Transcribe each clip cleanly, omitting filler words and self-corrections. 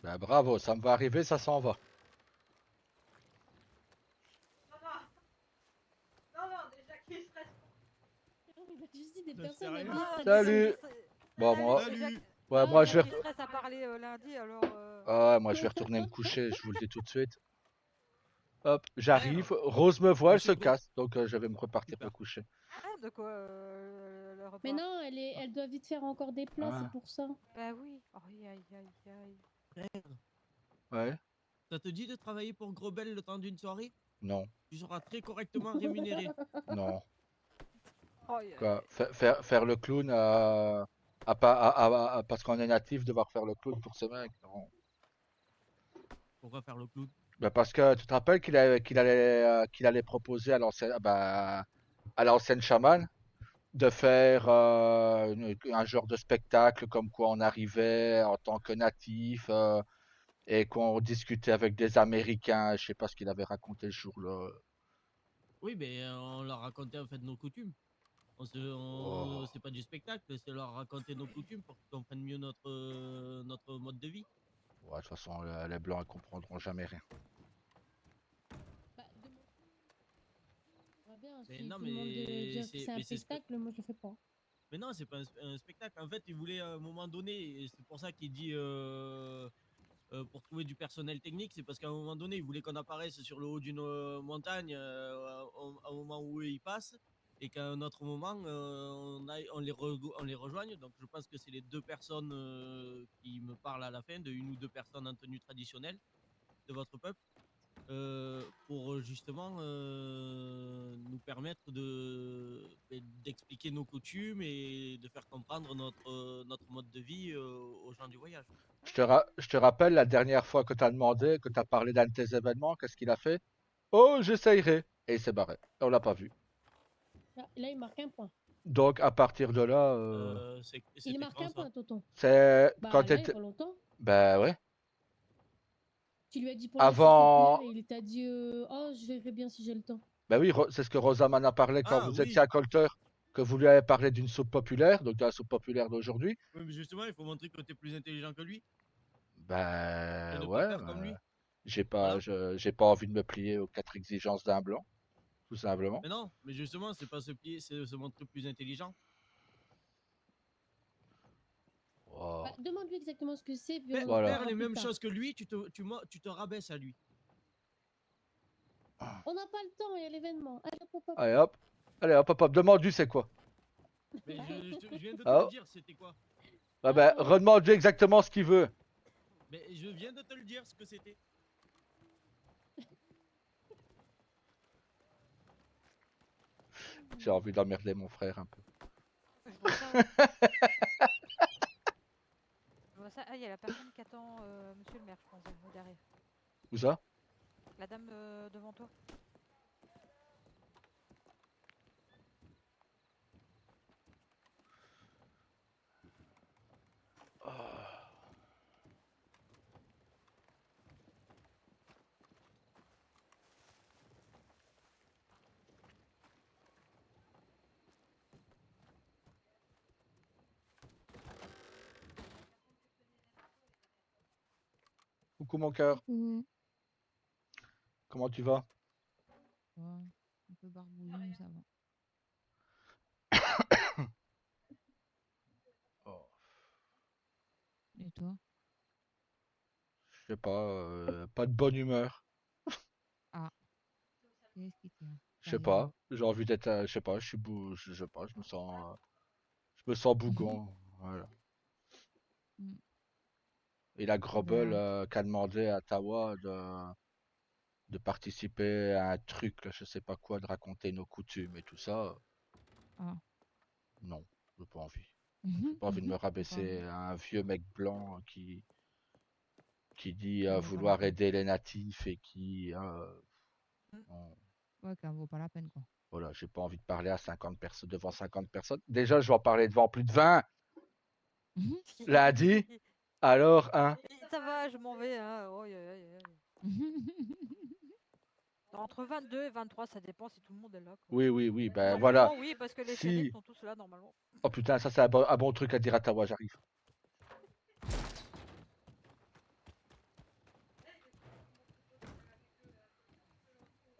Bah bravo, ça me va arriver, ça s'en va. Non, déjà qu'il stresse. Il a juste dit des Ça personnes sert à rien. habillées. Salut. Bon, moi, Salut. ouais, moi je vais. Déjà qu'il stresse à parler lundi, alors. Ah ouais, moi je vais retourner me coucher, je vous le dis tout de suite. Hop, j'arrive. Merde. Rose me voit, elle se Monsieur Gros. casse, donc je vais me repartir me Super. coucher. Ah, de quoi le repas? Mais non, elle doit vite faire encore des plats, Ah. c'est pour ça. Bah oui. Oh, aïe. Frère, Ouais, ça te dit de travailler pour Grobel le temps d'une soirée? non, Tu seras très correctement rémunéré. non. Oh, Quoi, faire le clown parce qu'on est natif, devoir faire le clown pour ce mec. Non. Pourquoi faire le clown? Bah parce que tu te rappelles qu'il allait proposer à l'ancienne chamane de faire un genre de spectacle comme quoi on arrivait en tant que natif et qu'on discutait avec des Américains. Je sais pas ce qu'il avait raconté le jour-là. Oui, mais on leur racontait en fait nos coutumes. Oh. C'est pas du spectacle, c'est leur raconter nos coutumes pour qu'ils comprennent mieux notre mode de vie. Ouais, de toute façon, les Blancs ils comprendront jamais rien. Bah, demande. On va bien, Mais si non, tout le monde mais dit que c'est un mais c'est spectacle, moi je le fais pas. mais non, c'est pas un spectacle. En fait, il voulait à un moment donné, et c'est pour ça qu'il dit pour trouver du personnel technique, c'est parce qu'à un moment donné, il voulait qu'on apparaisse sur le haut d'une montagne au moment où eux, ils passent, et qu'à un autre moment, on les rejoigne. Donc, je pense que c'est les deux personnes qui me parlent à la fin, de une ou deux personnes en tenue traditionnelle de votre peuple. Pour justement nous permettre d'expliquer nos coutumes et de faire comprendre notre mode de vie aux gens du voyage. Je te rappelle la dernière fois que tu as demandé, que tu as parlé d'un de tes événements, qu'est-ce qu'il a fait? Oh, j'essayerai. Et il s'est barré. On l'a pas vu. Là, il marque un point. Donc à partir de là, Il C'était marque quand un ça? point, Tonton. c'est quand Bah là, il y a t'étais. pas longtemps. Ben ouais. Tu lui as dit pour le sous Avant. populaire et il t'a dit oh, je verrai bien si j'ai le temps. Ben oui, c'est ce que Rosamund a parlé quand Ah vous étiez oui. à Colter, que vous lui avez parlé d'une soupe populaire, donc de la soupe populaire d'aujourd'hui. Oui, mais justement, il faut montrer que tu es plus intelligent que lui et Ben ne pas ouais. faire comme lui. J'ai Voilà. j'ai pas envie de me plier aux quatre exigences d'un blanc, tout simplement. Mais non, mais justement, c'est pas se plier, c'est se montrer plus intelligent. Oh. Bah, demande-lui exactement ce que c'est, puis on Voilà. Faire les plus mêmes tard. choses que lui, tu te rabaisses à lui. On n'a pas le temps, il y a l'événement. Allez, hop, hop, hop. Allez hop. Allez hop hop hop. Demande-lui c'est quoi. Mais je viens de te Ah. le dire, c'était quoi? Ah ben, redemande-lui exactement ce qu'il veut. Mais je viens de te le dire, ce que c'était. J'ai envie d'emmerder mon frère un peu. Je vois ça. Je vois ça. Ah, il y a la personne qui attend monsieur le maire, je pense, derrière. Où ça? La dame devant toi. Coucou mon cœur. Comment tu vas? Ouais, un peu barbouillé, mais ça va. Oh. Et toi? Je sais pas de bonne humeur. Ah, qu'est-ce qui tient? Je sais pas. J'ai envie d'être, je sais pas. Je sais pas. Je me sens bougon. Voilà. Mm. Et la Grobel Ben, qui a demandé à Tawa de participer à un truc, là, je sais pas quoi, de raconter nos coutumes et tout ça. ah. Non, j'ai pas envie. J'ai pas envie de me rabaisser à un vieux mec blanc qui dit Ça vaut pas la vouloir peine. aider les natifs et qui Ouais, ça vaut pas la peine, quoi. voilà, j'ai pas envie de parler à 50 personnes devant 50 personnes. Déjà, je vais en parler devant plus de 20 lundi. Alors, hein. Ça va, je m'en vais. Hein. Oh, entre 22 et 23, ça dépend si tout le monde est là. Quoi. Oui, ben Normalement, voilà. oui, parce que les Si. chéris sont tous là, normalement. Oh putain, ça c'est un bon truc à dire à Tawa, j'arrive.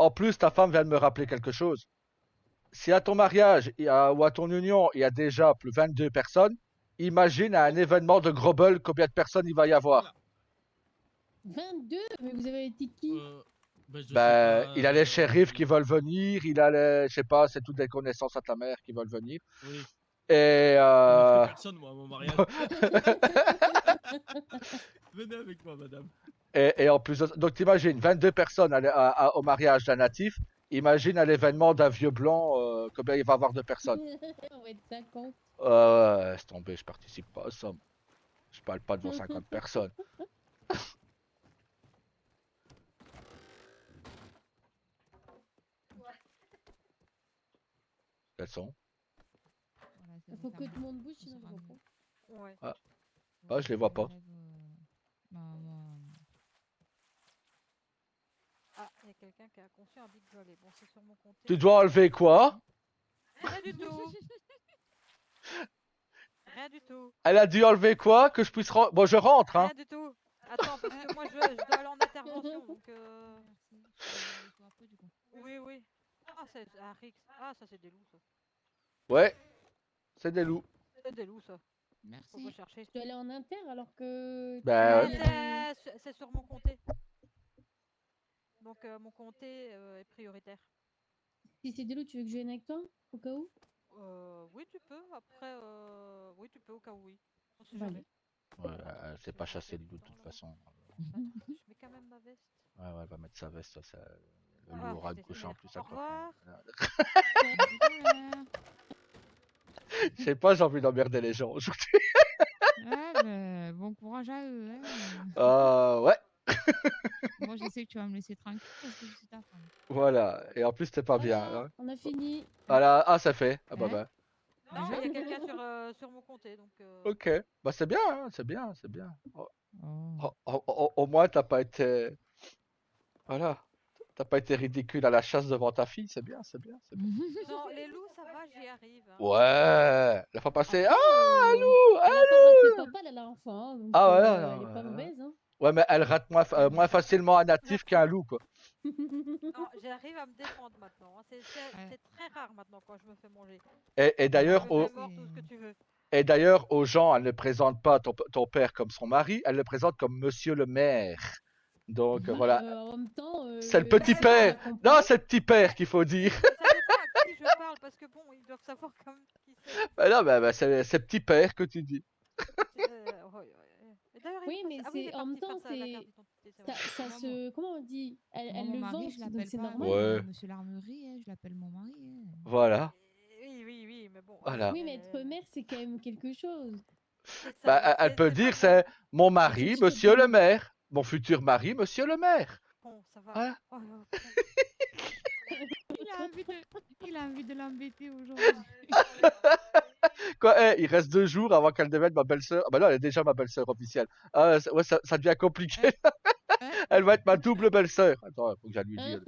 en plus, ta femme vient de me rappeler quelque chose. Si à ton mariage ou à ton union, il y a déjà plus 22 personnes, imagine à un événement de Grobel combien de personnes il va y avoir. Voilà. 22? Mais vous avez été qui? Ben, je sais Ben, pas. il a les shérifs qui veulent venir, il a les, je sais pas, c'est toutes des connaissances à ta mère qui veulent venir. Oui. Et Il m'invite personne, moi, à mon mariage. Venez avec moi, madame. et en plus, donc t'imagines 22 personnes au mariage d'un natif. Imagine à l'événement d'un vieux blanc, combien il va y avoir de personnes. On va être 50. Laisse tomber, je participe pas à ça. Je parle pas devant 50 personnes. Quelles sont? Voilà, c'est Il faut que refermé. tout le monde bouge, On sinon je sera vois mieux. pas. Ouais. Ah, je les vois pas. J'enlève, Ah, il y a quelqu'un qui a conçu un big volley. Bon, c'est sur mon compte. Tu dois enlever quoi? Rien du tout. Rien du tout. Elle a dû enlever quoi? Que je puisse Bon, je rentre, hein. Rien du tout. Attends, parce que moi, je dois aller en intervention, donc... Merci. Je le reçois après, du coup. Oui, oui. Ah, c'est Rix. Ah, ça, c'est des loups, ça. Ouais, c'est des loups. C'est des loups, ça. Faut Merci. pas chercher. Tu dois aller en inter alors que. Bah, tu- il y a des- C'est sur mon comté. Donc, mon comté est prioritaire. Si c'est des loups, tu veux que je vienne avec toi? Au cas où? Oui, tu peux. Après, oui, tu peux au cas où, oui. On sait Bah, jamais. ouais, elle sait pas chasser les loups de toute façon. Attends, je mets quand même ma veste. Ouais, ouais, elle va mettre sa veste, ça, le Ah, loup aura c'est couché en merde. plus Au à revoir. Je sais pas, j'ai envie d'emmerder les gens aujourd'hui. Ah, ben, bon courage à eux. Hein. Ouais, Moi, je sais que tu vas me laisser tranquille parce que je suis ta femme. voilà. Et en plus, c'était pas bien. Voilà, Hein. on a fini. Voilà. Ah, ça fait. Ah bah Hein? bah. Non, Je- il y a quelqu'un sur mon comté, donc... Ok. Bah c'est bien, hein, c'est bien, c'est bien. Oh. Au moins, t'as pas été... Voilà. T'as pas été ridicule à la chasse devant ta fille, c'est bien, c'est bien, c'est bien. Non, les loups, ça va, j'y arrive. Hein. Ouais. La fois passée... Après, Ah, loup, elle a pas raté papa la dernière fois, hein, donc ah ouais, elle est pas mauvaise. Hein. ouais, mais elle rate moins facilement un natif qu'un loup, quoi. Non, j'arrive à me défendre maintenant. Hein. Ouais. C'est très rare maintenant quand je me fais manger. Et d'ailleurs, Je me fais mort, tout ce que tu veux. et d'ailleurs, aux gens, elle ne présente pas ton père comme son mari, elle le présente comme Monsieur le maire. Donc Bah, voilà, en même temps, c'est le petit ça père. comprend. Non, c'est le petit père qu'il faut dire. Ça dépend à qui je parle, parce que bon, ils doivent savoir quand même qui c'est. Bah non, bah, c'est petit père que tu dis. Et d'ailleurs, Oui, il mais passe- ah oui, il est c'est en même parti temps, faire la c'est carte d'identité, c'est vrai. ça Moi, se comment on dit? Moi, Elle mon le mari, vante, je donc l'appelle c'est pas normal. Ouais. Monsieur l'Armerie, hein, je l'appelle mon mari. Hein. Voilà, Oui, mais bon. voilà. Oui, mais être mère, c'est quand même quelque chose. C'est ça, Bah, mais elle peut c'est dire pas c'est mon Et mari, tu te Monsieur le demandes- maire. Mon futur mari, Monsieur le maire. bon, ça va. Voilà. Oh, Il a envie de l'embêter aujourd'hui. Quoi, il reste 2 jours avant qu'elle devienne ma belle-sœur. Ah bah non, elle est déjà ma belle-sœur officielle. Ah, ouais, ça devient compliqué. Hein? Elle va être ma double belle-sœur. Attends, faut que j'aille lui dire.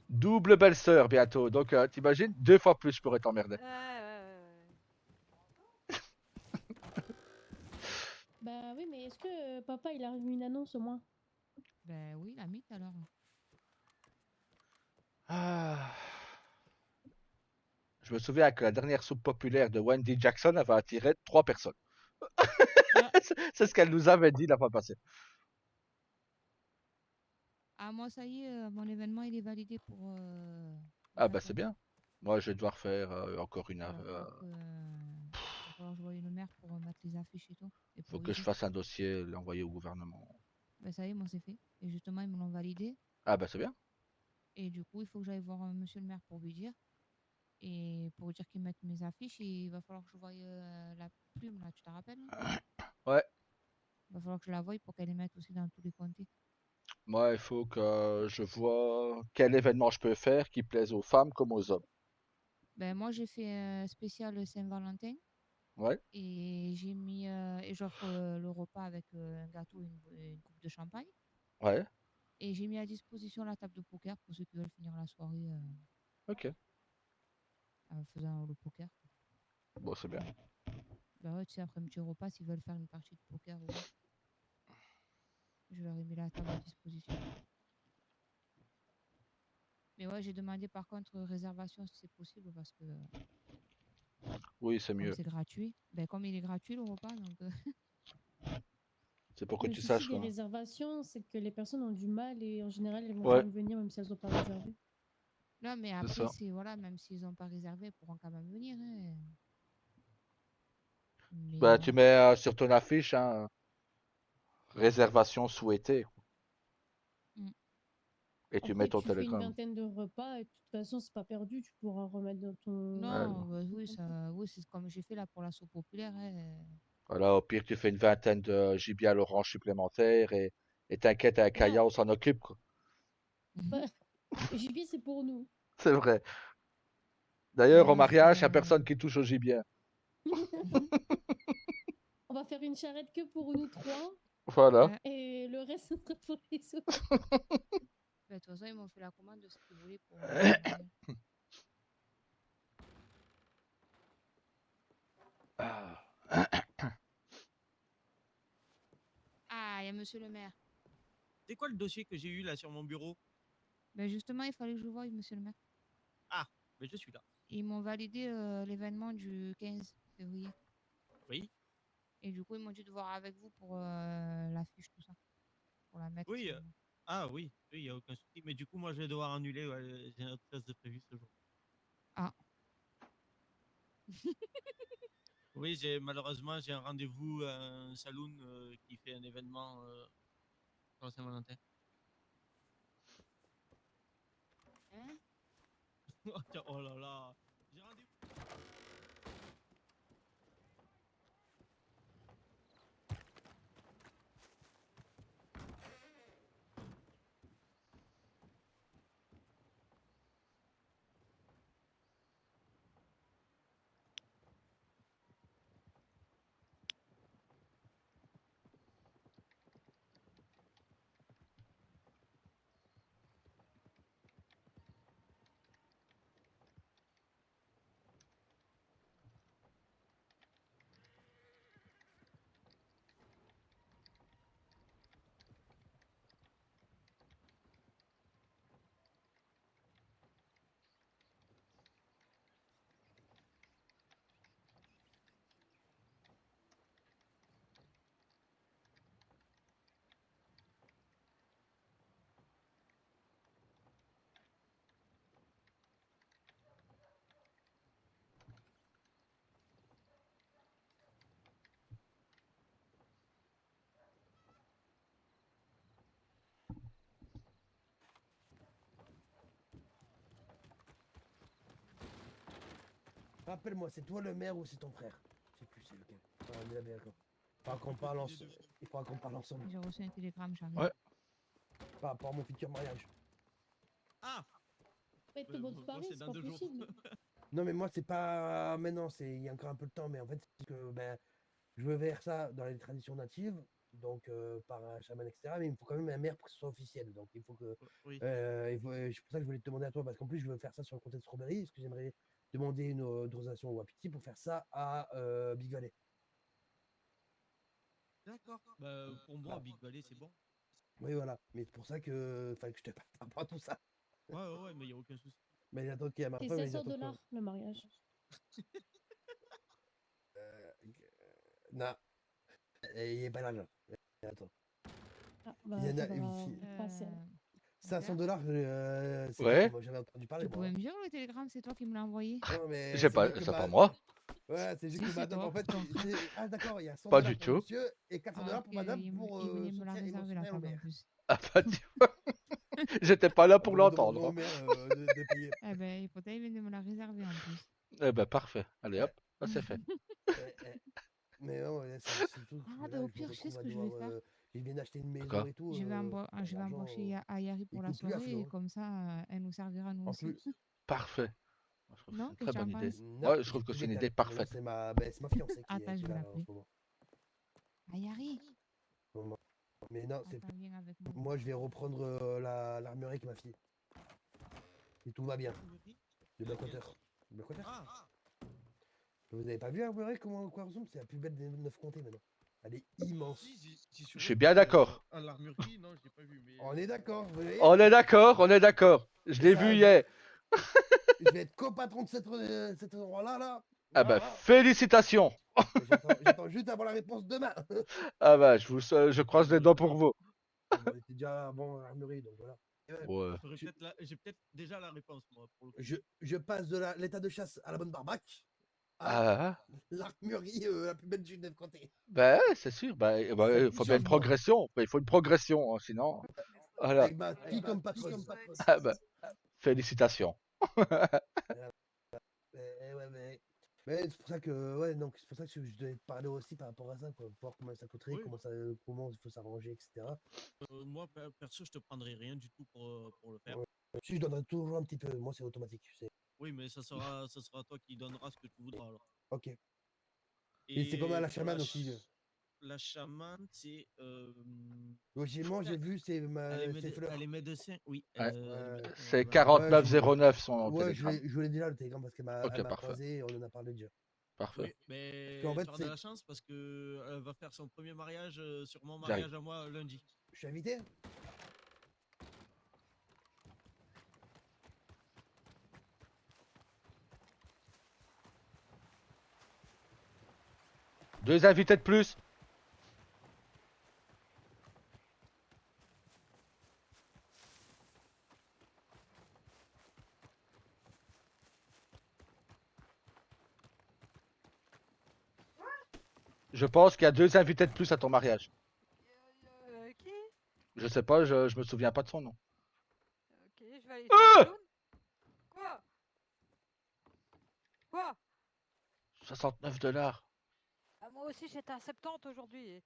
Double belle-sœur bientôt. Donc, t'imagines, 2 fois plus je pourrais t'emmerder. Bah oui, mais est-ce que papa il a remis une annonce au moins? Ben oui, la mythe alors. Ah. Je me souviens que la dernière soupe populaire de Wendy Jackson avait attiré 3 personnes. Ah. C'est ce qu'elle nous avait dit la fois passée. Ah, moi, ça y est, mon événement, il est validé pour. Ah bah c'est bien. Moi, je vais devoir faire encore une Il va heure. falloir que je voie le maire pour mettre les affiches et tout. Et Faut pour que je ici. fasse un dossier, l'envoyer au gouvernement. Ben ça y est, moi, c'est fait. Et justement, ils me l'ont validé. Ah bah c'est bien. Et du coup, il faut que j'aille voir monsieur le maire pour lui dire. Et pour lui dire qu'il mette mes affiches, il va falloir que je voie la plume, là, tu te rappelles? Ouais. Il va falloir que je la voie pour qu'elle les mette aussi dans tous les comtés. Moi, il faut que je vois quel événement je peux faire qui plaise aux femmes comme aux hommes. Ben, moi, j'ai fait un spécial Saint-Valentin. Ouais. Et j'ai mis et j'offre le repas avec un gâteau et une coupe de champagne. Ouais. Et j'ai mis à disposition la table de poker pour ceux qui veulent finir la soirée Ok. en faisant le poker. Bon, c'est bien. Bah ouais, tu sais, après un petit repas, s'ils veulent faire une partie de poker ou autre, je leur ai mis la table à disposition. Mais ouais, j'ai demandé par contre réservation si c'est possible parce que Oui, c'est comme mieux. c'est gratuit, ben comme il est gratuit le repas, donc C'est pour que Le tu souci saches, des quoi. réservations, c'est que les personnes ont du mal et en général, elles vont quand Ouais, même venir même si elles n'ont pas réservé. non, mais c'est après ça. c'est voilà, même s'ils n'ont pas réservé, ils pourront quand même venir, hein. Mais Bah, tu bon, mets sur ton affiche, hein, réservation souhaitée, mm. et tu mets Après, ton tu fais une télégramme. vingtaine de repas et de toute façon, c'est pas perdu. Tu pourras remettre dans Ouais. Non, bah ton oui, contrat. oui, c'est comme j'ai fait là pour la soupe populaire, hein. Voilà, au pire, tu fais une vingtaine de gibier à l'orange supplémentaires et t'inquiète, avec Ah, Kaya, on s'en occupe, quoi. bah, le gibier, c'est pour nous. C'est vrai. Mais D'ailleurs, au bon, je mariage, il n'y a ferai. personne qui touche au gibier. On va faire une charrette que pour nous trois Voilà. Ouais. et le reste, ce sera pour les autres. Bah, de toute façon, ils m'ont fait la commande de ce qu'ils voulaient pour le mariage. Ah, il y a monsieur le maire. C'est quoi le dossier que j'ai eu là sur mon bureau? Ben justement, il fallait que je voie monsieur le maire. Ah, mais je suis là. Ils m'ont validé l'événement du 15 février. Oui, Et du coup, ils m'ont dit de voir avec vous pour l'affiche, tout ça. Pour la mettre. oui. Ah oui, il n'y a aucun souci. Mais du coup, moi, je vais devoir annuler. Ouais, j'ai autre chose de prévu ce jour. Ah, Oui, malheureusement, j'ai un rendez-vous à un saloon qui fait un événement pour la Saint-Valentin. hein? Oh là là, j'ai rendez-vous. Rappelle-moi, c'est toi le maire ou c'est ton frère? Je sais plus c'est lequel. Ah, on est d'accord. Il faudra qu'on parle, Les deux. il faudra qu'on parle ensemble J'ai reçu un télégramme, j'arrive. Ouais. par rapport à mon futur mariage. Ah, Faites de bonne moi, soirée, c'est c'est dans pas 2 jours. possible. Non, mais moi, c'est pas maintenant, il y a encore un peu de temps, mais en fait, c'est que ben, je veux faire ça dans les traditions natives, donc par un chaman, etc. Mais il me faut quand même un maire pour que ce soit officiel. Donc il faut que. Oui. C'est pour ça que je voulais te demander à toi, parce qu'en plus, je veux faire ça sur le comté de Strawberry. Est-ce que j'aimerais demander une autorisation au Wapiti pour faire ça à Big Valley? D'accord. Bah, pour moi, Voilà. Big Valley, c'est bon. Oui, voilà. Mais c'est pour ça que fallait que je te parle par rapport à tout ça. Ouais, mais il n'y a aucun souci. Mais j'attends qu'il y ait ma C'est preuve et 500 j'attends que. dollars le mariage. Non, il n'y a pas l'argent. Attends. Ah, Il bah, y en a faudra passer alors. 500 dollars, c'est toi Ouais. qui m'as jamais entendu parler, Tu moi. pouvais Hein. me dire le télégramme, c'est toi qui me l'as envoyé. Non, mais J'ai c'est pas, juste que c'est pas ma. moi. Ouais, c'est juste Si, que c'est madame, toi, en fait, ton frère. ah d'accord, il y a 100 Pas dollars du pour tout. monsieur et 400 Ah, dollars pour madame pour il venait me la soutien réserver la émotionnel au table en maire. plus. Ah, pas du tout. J'étais pas là Ah, pour bon, nous demanderons l'entendre, au hein. maire de payer. Eh ben, il venait me la réserver en plus. Eh ben, parfait. Allez, Ouais, hop. Ça, c'est fait. eh. Mais non, ouais, c'est surtout que Ah, ben là, au je me pire, je sais retrouve ce à que je devoir. vais faire. Je viens d'acheter une maison D'accord. et tout. Je vais L'argent, embaucher Ayari il pour la coule plus à soirée flot. et Hein. comme ça, elle nous servira nous En aussi. plus, Parfait. Je trouve que c'est Non? une Qu'est-ce très que tu en bonne idée. penses? non, Ouais, je j'ai trouve que plus c'est une idée d'étal. Maintenant, parfaite. c'est ma fiancée Attends, qui je est vais là en l'appeler. ce moment. Ayari! Mais non, Attends, viens avec moi. moi, je vais reprendre l'armurerie avec ma fille. Et tout va bien. De Blackwater. Blackwater? Ah, Vous avez pas vu l'armurerie comment quoi ressemble? C'est la plus belle des 9 comtés maintenant. Elle est immense. Je suis bien d'accord. À l'armurerie, non, je l'ai pas vu. Mais... On est d'accord, vous voyez. On est d'accord, on est d'accord. Je l'ai Ça, vu hier. Je vais être copatron de cet endroit-là, là. Ah bah, Voilà. félicitations. J'attends juste avoir la réponse demain. Ah bah, je croise les doigts pour vous. On était déjà avant l'armurerie, donc voilà. Ouais. J'ai peut-être déjà la réponse, moi, pour le coup. Je passe de l'état de chasse à la bonne barbaque Ah, à l'armurerie la plus belle du Neuf Comté. bah, c'est sûr. Bah, Ça il dit faut bien une changement. progression. Il faut une progression, hein, sinon. Voilà. Avec ma fille comme patronne. Ah bah, félicitations. Mais c'est pour ça que ouais, donc c'est pour ça que je devais te parler aussi par rapport à ça, quoi, voir comment ça coûterait, Oui. comment il faut s'arranger, etc. Moi, perso, je te prendrai rien du tout pour le faire. Ouais. Si je donnerai toujours un petit peu, moi c'est automatique, tu sais. Oui, mais ça sera toi qui donneras ce que tu voudras alors. Ok. Et c'est comme à la pour chamane aussi. La chamane, c'est. Logiquement, j'ai vu, c'est Fleur. Elle est médecin, oui. Ouais. C'est voilà. 4909 son Ouais, télégramme. je voulais déjà le télégramme parce qu'elle m'a Ok, parfait. croisé et on en a parlé déjà. Parfait. Oui, mais Parce qu'en fait, tu auras de la chance parce que elle va faire son premier mariage sur mon J'arrive. mariage à moi lundi. Je suis invité. Deux invités de plus. Je pense qu'il y a deux invités de plus à ton mariage. Qui? Je sais pas, je me souviens pas de son nom. Ok, je vais aller. Ah Quoi? Quoi? 69 $. Ah, moi aussi j'étais à 70 aujourd'hui.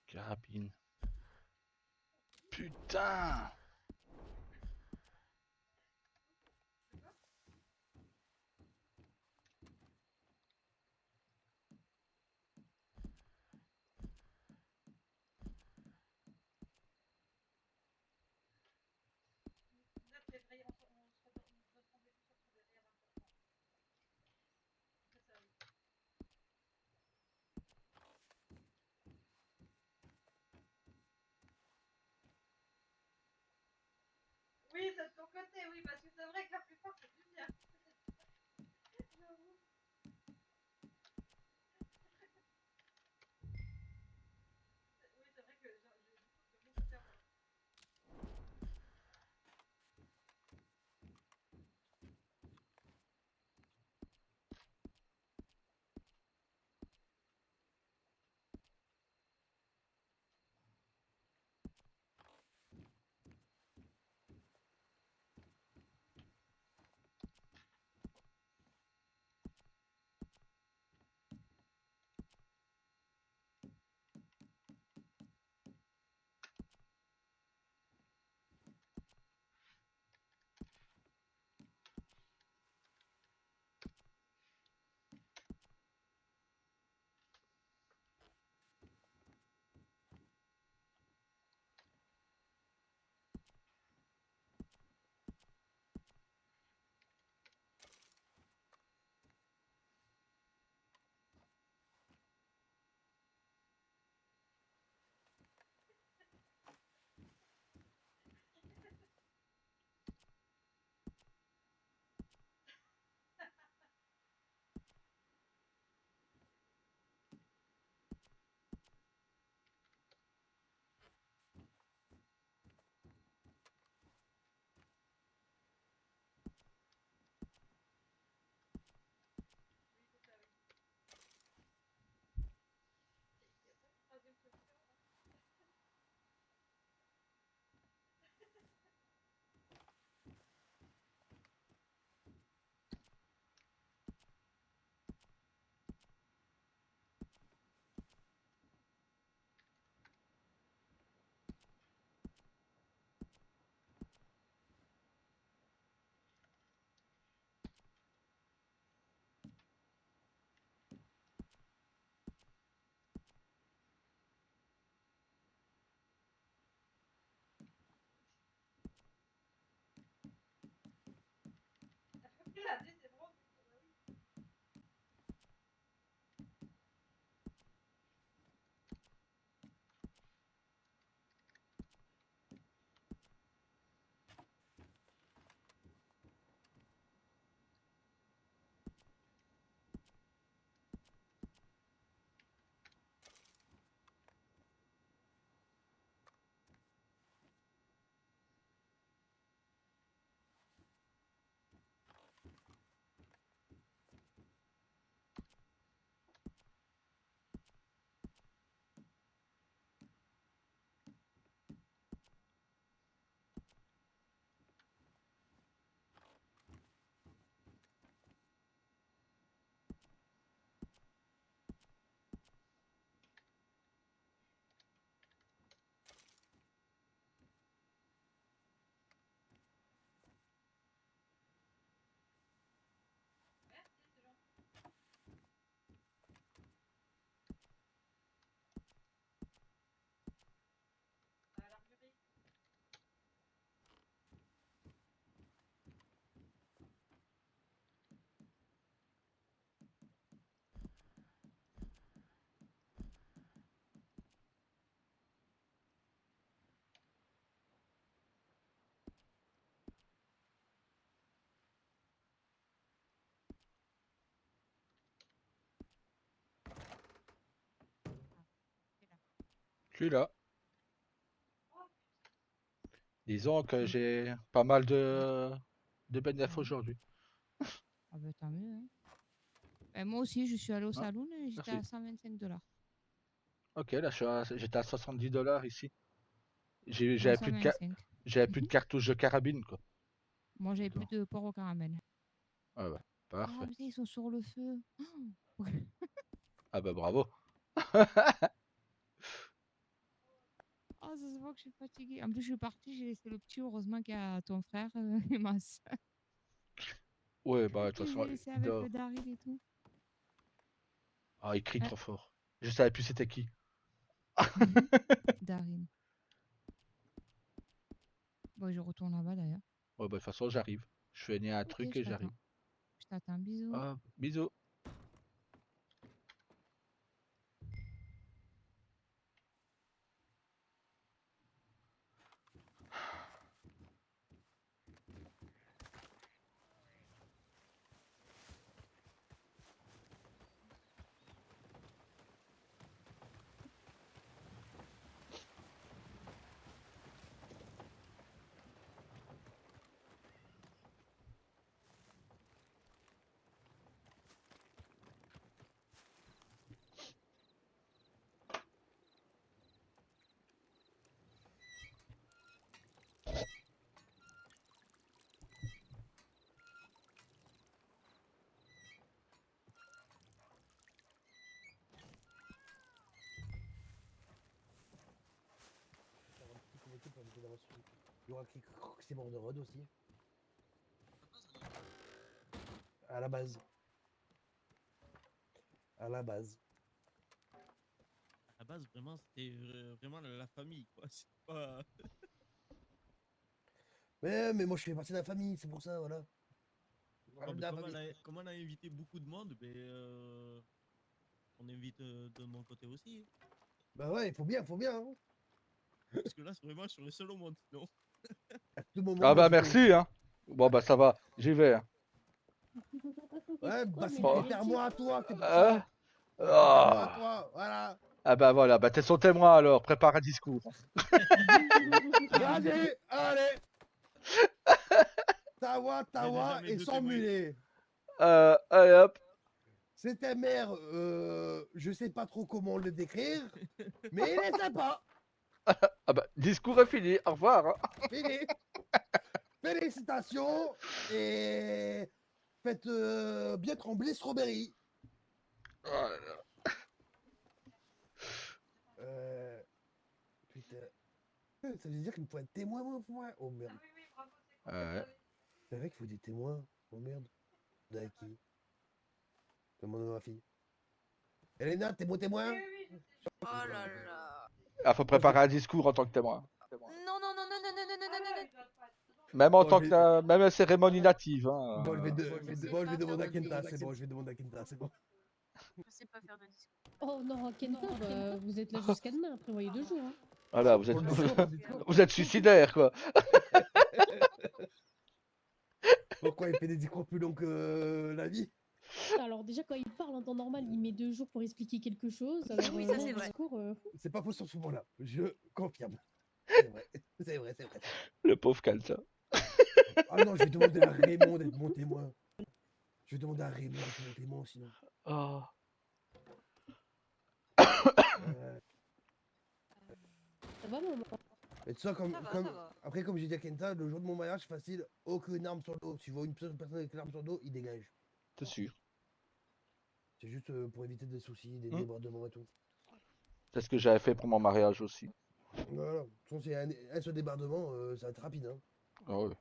Carabine. Putain. Oui, c'est de ton côté, oui, parce que c'est vrai que la plupart c'est du mien. J'avoue. Oui, c'est vrai que j'ai beaucoup de mon côté à moi. suis là. Disons que j'ai pas mal de bénéfices Ouais. aujourd'hui. Ah bah tant mieux. Hein. Moi aussi, je suis allée au Ah, saloon et j'étais à merci. 125 $. Ok, là j'étais à 70 $ ici. J'ai- Moi, J'avais plus de ca- 125. j'avais plus de cartouches de carabine quoi. Moi, j'avais plus Disons. de porc au caramel. Ah bah, Ah, parfait. putain, ils sont sur le feu. Oh. Ah bah bravo. Ah, ça se voit que je suis fatiguée. En plus, je suis partie, j'ai laissé le petit. Heureusement qu'il y a ton frère et ma soeur. Ouais, bah de Je toute les façon, ai laissés il avec dort. le Daryl et tout. Ah, il crie Hein. trop fort. Je savais plus c'était qui. Daryl. Bon, je retourne là-bas d'ailleurs. Ouais, bah de toute façon, j'arrive. Je fais un Ok, truc je et t'attends. j'arrive. Je t'attends, bisous. Ah, bisous. Faire un petit comité pour éviter d'avoir suivi. Il y aura qui c'est mort de road aussi. À la base. À la base. À la base, vraiment, c'était vraiment la famille, quoi. C'est pas. Mais moi je fais partie de la famille, c'est pour ça, voilà. Non, De mais la famille. comme on a invité beaucoup de monde, ben, on invite de mon côté aussi. Bah ouais, il faut bien, hein. Parce que là, c'est vraiment sur les seuls au monde, sinon. À tout moment, Ah moi bah j'y vais. merci, hein. Bon bah ça va, j'y vais. Hein. Ouais, Quoi, bah mais c'est la Oh. directive? moi à toi, c'est pour Hein. ça. C'était moi à Ah. toi, voilà. Ah bah voilà, bah t'es son témoin alors, prépare un discours. Vas-y, allez. J'ai Tawa jamais et de sans témoin. mulet. Allez hop. C'est un maire, je sais pas trop comment le décrire, mais il est sympa. Ah bah, discours est fini, au revoir. Hein. Fini. Félicitations et faites bien trembler Strawberry. Oh là là. Euh, putain. Ça veut dire qu'il me faut un témoin, moi. Oh merde. Ah oui, oui, bravo, c'est Ouais. complètement. C'est vrai qu'il faut des témoins. Oh merde. Avec qui? Demande à ma fille. Elena, t'es mon témoin? Oui, oui, oui, je sais. Oh là là. Ah, faut Bon, je vais... préparer un discours en tant que témoin. Non, non, non, non, non, non, non, non, Ah non, non, non. il doit pas être dedans. Même en Bon, tant que même cérémonie native. Hein. Bon, je vais pas demander à faire de Kenta, discours. c'est bon, je vais demander à Kenta, c'est bon. Je sais pas faire de discours. Oh non, Kenta, bah, vous êtes là jusqu'à demain, prévoyez 2 jours. Hein. Voilà, vous êtes Bon, bien sûr, vous êtes suicidaire quoi. Pourquoi il fait des discours plus longs que la vie? Alors déjà, quand il parle en temps normal, il met 2 jours pour expliquer quelque chose. Alors Oui, ça, là, c'est le vrai. discours, C'est pas faux sur ce moment-là, je confirme. C'est vrai, c'est vrai, c'est vrai. Le pauvre Kalsa. Ah non, je vais demander à Raymond d'être mon témoin. Je vais demander à Raymond d'être mon témoin sinon. Oh. ça va, maman? Et tout ça, Ça va, ça va. après, comme j'ai dit à Kenta, le jour de mon mariage, facile, aucune arme sur le dos. Si je vois une personne avec une arme sur le dos, il dégage. T'es sûr. C'est juste pour éviter des soucis, des Hmm. débordements et tout. C'est ce que j'avais fait pour mon mariage aussi. Voilà. De toute façon, s'il y a un seul débordement, ça va être rapide. Hein. Ah ouais.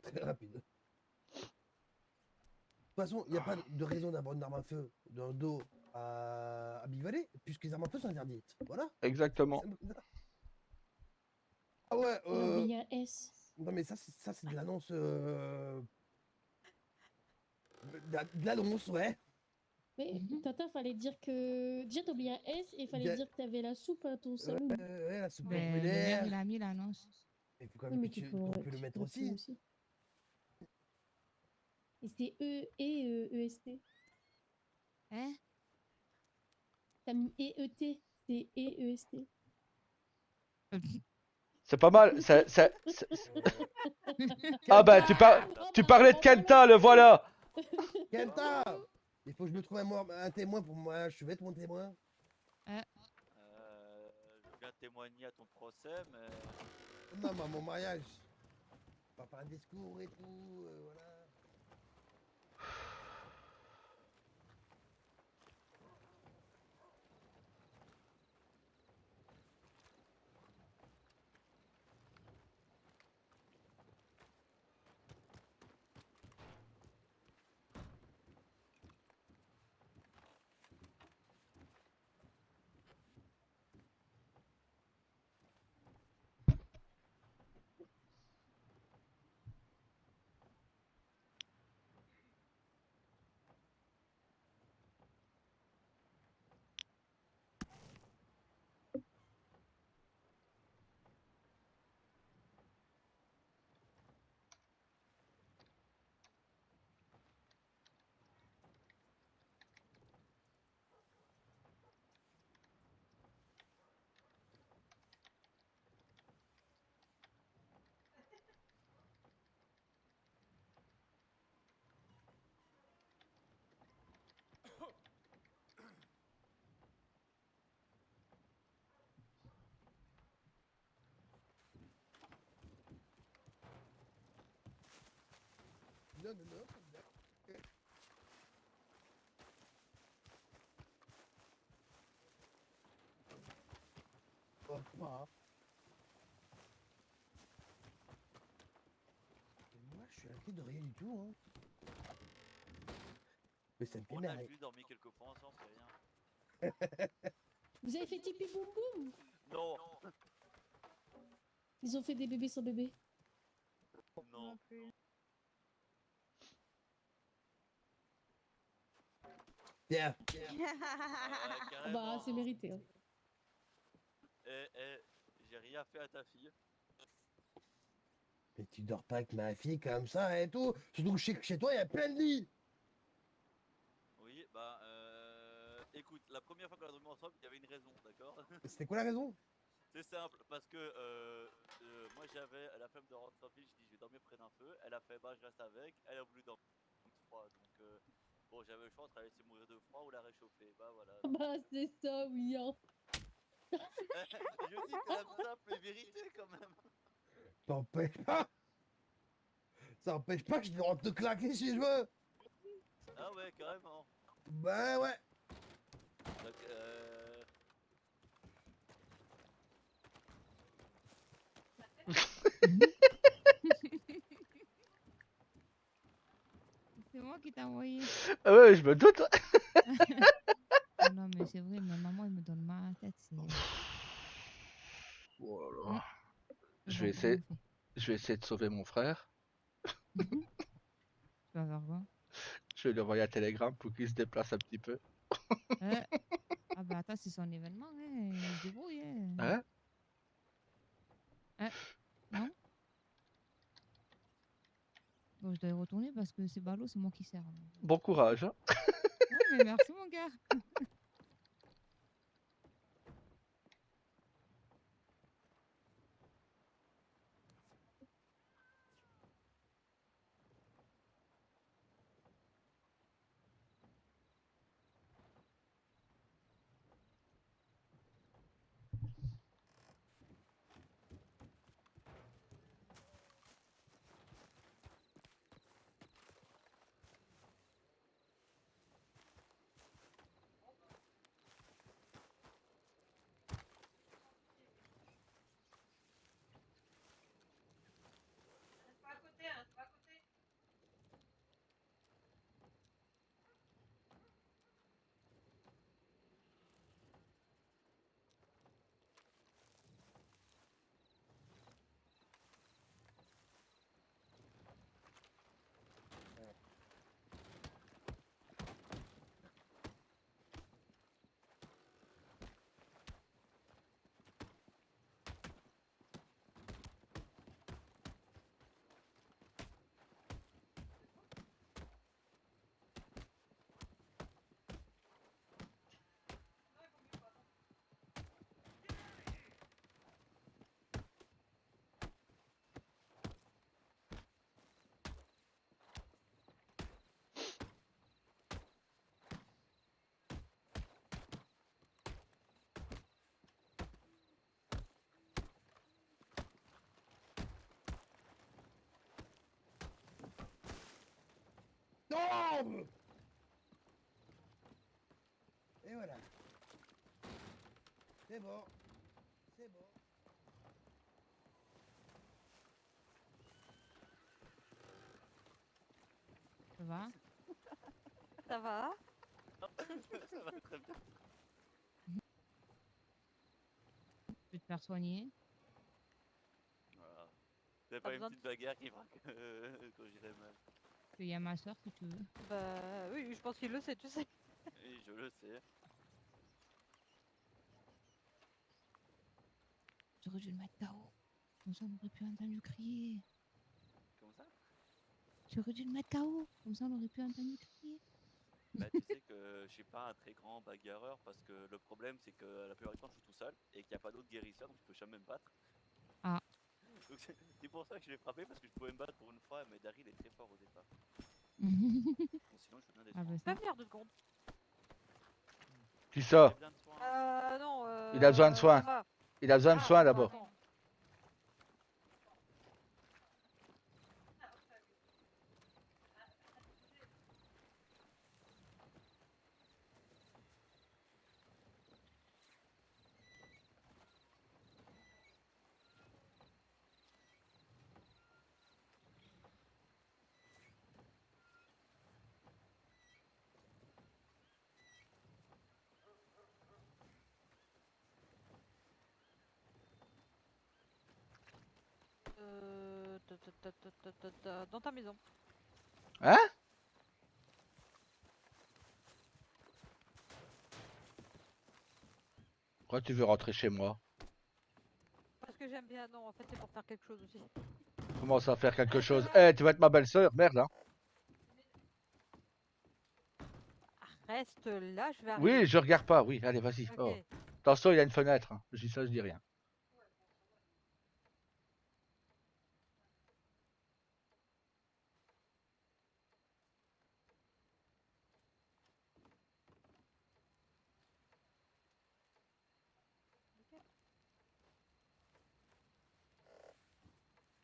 Très rapide. De toute façon, il n'y a pas de raison d'avoir une arme à feu dans le dos à Big Valley, puisque les armes à feu sont interdites. Voilà. Exactement. Ah ouais, On a oublié un S. non mais ça c'est de l'annonce de l'annonce, ouais. Mais Tata, fallait dire que. Déjà, t'as oublié un S et fallait Bien- dire que t'avais la soupe à ton salon. Ouais, la soupe Ben, le maire, populaire. il a mis l'annonce. Il faut quand Oui, même mais que tu on peux, peut le tu mettre peux aussi. Et c'est E et EST. Hein? T'as mis EET. EST et EST. C'est pas mal. Ah bah tu parlais de Kenta, le voilà. Kenta, il faut que je me trouve un témoin pour moi. Je vais être mon témoin. Je viens témoigner à ton procès, mais Non, mais à mon mariage. On va faire un discours et tout, voilà. Non, non, non, pas de blague. Oh, pas. Et moi, je suis inquiet de rien du tout, hein. Mais ça me fait on a marrer. juste dormi quelques fois ensemble, c'est rien. Vous avez fait Tipeee Boum Boum? Non, Ils ont fait des bébés sans bébé. non. Tiens, Ah Carrément. bah, c'est mérité. Hein. J'ai rien fait à ta fille. mais tu dors pas avec ma fille comme ça et tout. Surtout que chez toi, il y a plein de lits. Oui, bah, écoute, la première fois qu'on a dormi ensemble, il y avait une raison, d'accord? C'était quoi la raison? C'est simple, parce que moi j'avais la flemme de rentrer en ville, je dis je vais dormir près d'un feu, elle a fait bah je reste avec, elle a voulu dormir de froid, donc bon j'avais le choix entre la laisser mourir de froid ou la réchauffer, bah voilà. Ah bah, c'est ça, oui. Hein. Je dis que la simple vérité quand même. Ça empêche pas. Ça empêche pas que je rentre te claquer si je veux. Ah ouais, carrément. Bah ouais. Donc, C'est moi qui t'ai envoyé. Ah ouais, je me doute. Oh non, mais c'est vrai, mais maman, il me donne mal à la tête. C'est. Oh là là. Mais Je bon, vais comment essayer, on fait? je vais essayer de sauver mon frère. Tu vas faire quoi? Je vais lui envoyer un télégramme pour qu'il se déplace un petit peu. Ah bah attends, c'est son événement, hein. Il se débrouille, hein. Hein? Non? Bon, je dois y retourner parce que c'est ballot, c'est moi qui sers. Bon courage. Hein. Ouais, mais merci, mon gars. Tombe. Et voilà. C'est bon. C'est bon. Ça va? Ça va? Ça va très bien. Tu peux te faire soigner? Voilà. C'est T'as pas une besoin petite bagarre qui fera que quand j'irai mal. Il y a ma soeur si tu veux. Bah oui, je pense qu'il le sait, tu sais. Et je le sais. J'aurais dû le mettre KO. Comme ça on aurait pu entendu crier. Comme ça. J'aurais dû le mettre KO. Comme ça on aurait pu entendu crier. Bah tu sais que je suis pas un très grand bagarreur parce que le problème c'est que la plupart du temps je suis tout seul et qu'il n'y a pas d'autres guérisseurs donc je peux jamais me battre. Ah. Donc c'est pour ça que je l'ai frappé parce que je pouvais me battre pour une fois mais Daryl est très fort au départ. Ah Bon, sinon je veux bien des soins. bah Tu ça. peux venir 2 secondes? Qui ça? J'ai besoin de soins. Non. Il a besoin de soins. ça va. Il a besoin de soins d'abord. Attends. Dans ta maison. Hein? Pourquoi tu veux rentrer chez moi? Parce que j'aime bien. Non, en fait, c'est pour faire quelque chose aussi. Commence à faire quelque chose. Eh, tu vas être ma belle-sœur, merde, hein? Reste là, je vais arriver. Oui, je regarde pas, oui, allez, vas-y. Ok. Oh. Attention, il y a une fenêtre. Hein. Je dis ça, je dis rien.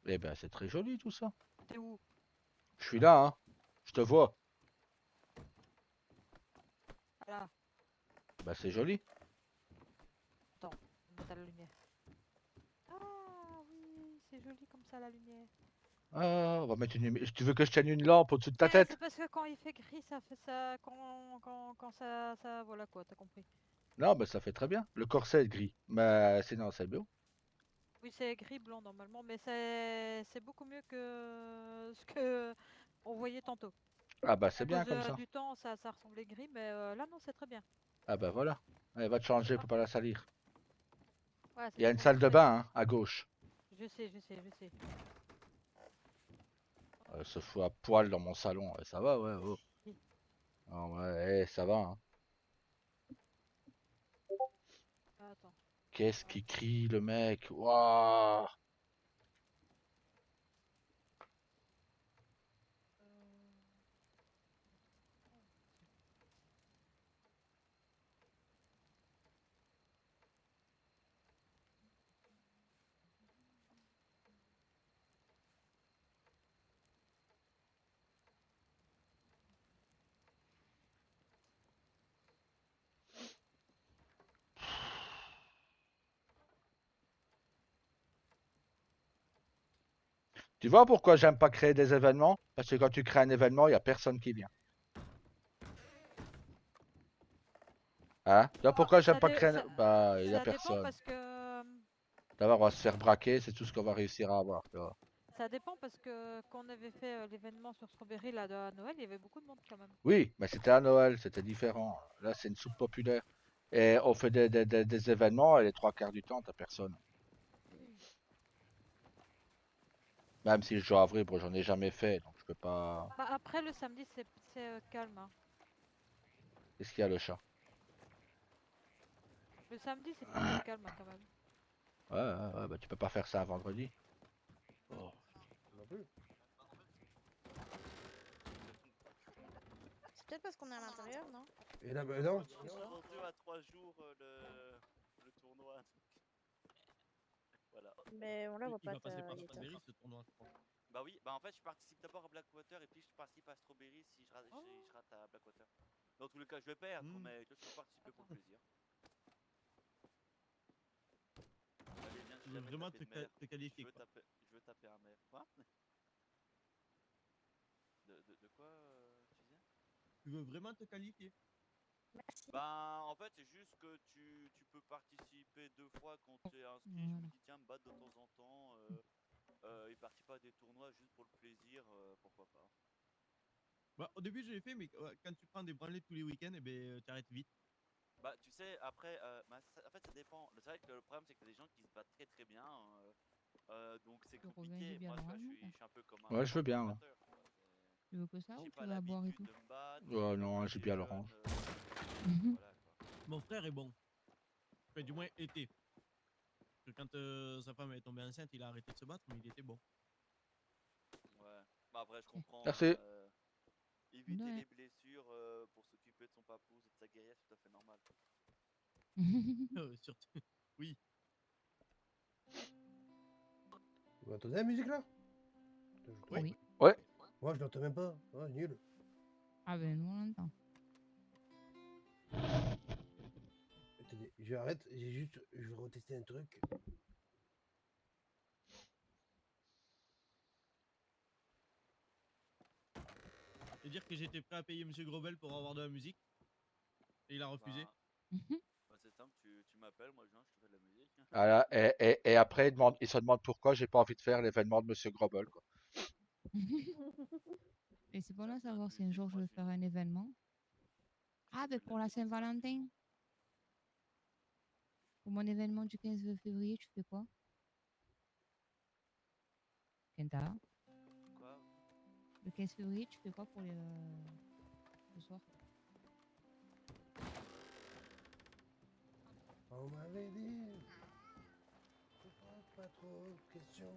Eh ben, c'est très joli tout ça. T'es où? Je suis là, hein. Je te vois. Là. Bah, c'est joli. Attends, on va mettre à la lumière. Ah oui, c'est joli comme ça la lumière. Ah, on va mettre une. Tu veux que je tienne une lampe au-dessus de ta Ouais, tête? c'est parce que quand il fait gris, ça fait ça. Quand ça. Voilà quoi, t'as compris. Non, bah, ça fait très bien. Le corset est gris. Mais sinon, c'est beau. Oui, c'est gris-blanc normalement, mais c'est beaucoup mieux que ce que on voyait tantôt. Ah, bah, À c'est cause bien comme ça. du temps, ça ressemblait gris, mais là non, c'est très bien. Ah, bah, voilà. Elle va te changer pour pas la salir. Ouais, Il y a c'était une pour salle de montrer. bain, hein, à gauche. Je sais. Elle se fout à poil dans mon salon. Ça va, ouais, oh. Ah, ouais, ça va, hein. Attends. Qu'est-ce qui crie, le mec? Waouh! Tu vois pourquoi j'aime pas créer des événements? Parce que quand tu crées un événement, il n'y a personne qui vient. Hein? Tu vois pourquoi j'aime pas créer un... Bah, il n'y a Ça dépend personne. parce que D'abord, on va se faire braquer, c'est tout ce qu'on va réussir à avoir, tu vois. ça dépend parce que quand on avait fait l'événement sur Strawberry là à Noël, il y avait beaucoup de monde quand même. Oui, mais c'était à Noël, c'était différent. Là, c'est une soupe populaire. Et on fait des événements et les trois quarts du temps, t'as personne. Même si je dois avouer, bon, j'en ai jamais fait, donc je peux pas... Bah, après le samedi c'est calme. Hein. Qu'est-ce qu'il y a, le chat? Le samedi c'est plutôt calme hein, quand même. Ouais, bah tu peux pas faire ça un vendredi. Oh. Non plus. C'est peut-être parce qu'on est à l'intérieur, non? Et là, bah, non. Ils ont vendu à 3 jours le tournoi. Donc... Voilà. Mais on la voit Il pas, va passer par Yetta. Strawberry ce tournoi, je crois. Bah oui, bah en fait je participe d'abord à Blackwater et puis je participe à Strawberry si je rate, je rate à Blackwater. Dans tous les cas je vais perdre, mais je peux participer pour le plaisir. Allez viens, Tu veux vraiment te qualifier, quoi. Je veux taper un maire. Quoi? De quoi tu disais? Tu veux vraiment te qualifier? Bah en fait c'est juste que tu peux participer 2 fois quand tu es inscrit. Je me dis tiens me battre de temps en temps et participer à des tournois juste pour le plaisir, pourquoi pas. Bah, au début, je l'ai fait, mais quand tu prends des branlées tous les week-ends, et ben, tu arrêtes vite. Bah tu sais après en fait ça dépend. C'est vrai que le problème c'est que t'as des gens qui se battent très très bien donc c'est compliqué. Moi tu vois, je suis un peu comme un Ouais, je veux bien. Ouais. amateur, quoi. Tu veux que ça J'ai ou tu pas veux à boire et l'habitude tout? de me battre. Oh Comme non, je j'ai suis bien jeune, l'orange. voilà quoi. Mon frère est bon. Enfin, du moins, était. Parce que quand sa femme est tombée enceinte, il a arrêté de se battre, mais il était bon. Ouais. Bah après je comprends. Merci. Éviter les blessures pour s'occuper de son papouze et de sa guerrière, c'est tout à fait normal. Surtout. Oui. Vous entendez la musique là? Oui. Ouais. Moi je l'entends même pas. Oh, nul. Ah ben nous on l'entend. Attendez, j'arrête, je vais retester un truc. Et dire que j'étais prêt à payer Monsieur Grobel pour avoir de la musique. Et il a refusé. Bah, c'est simple, tu m'appelles, moi je viens, je te fais de la musique. Voilà. Et après, il se demande pourquoi j'ai pas envie de faire l'événement de Monsieur Grobel, quoi. Et c'est bon à savoir si un jour je veux faire un événement. Ah ben pour la Saint-Valentin. Pour mon événement du 15 février, tu fais quoi? Kenta? Quoi? Le 15 février, tu fais quoi pour le soir? On m'avait dit, je pose pas trop de questions.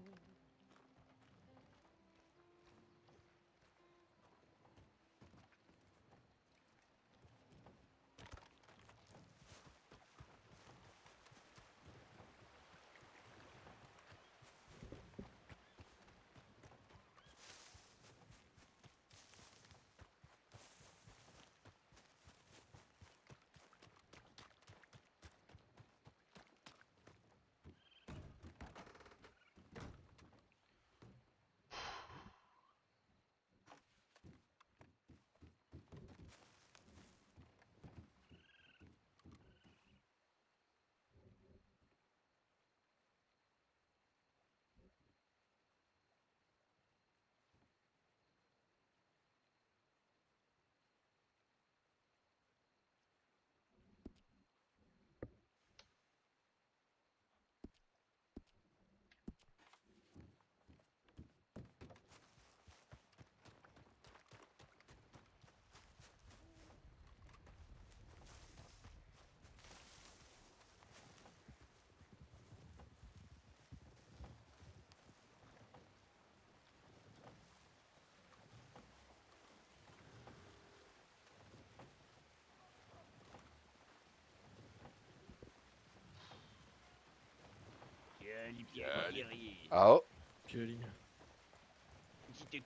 Tiens, les pierres guerriers. Ah oh. Petite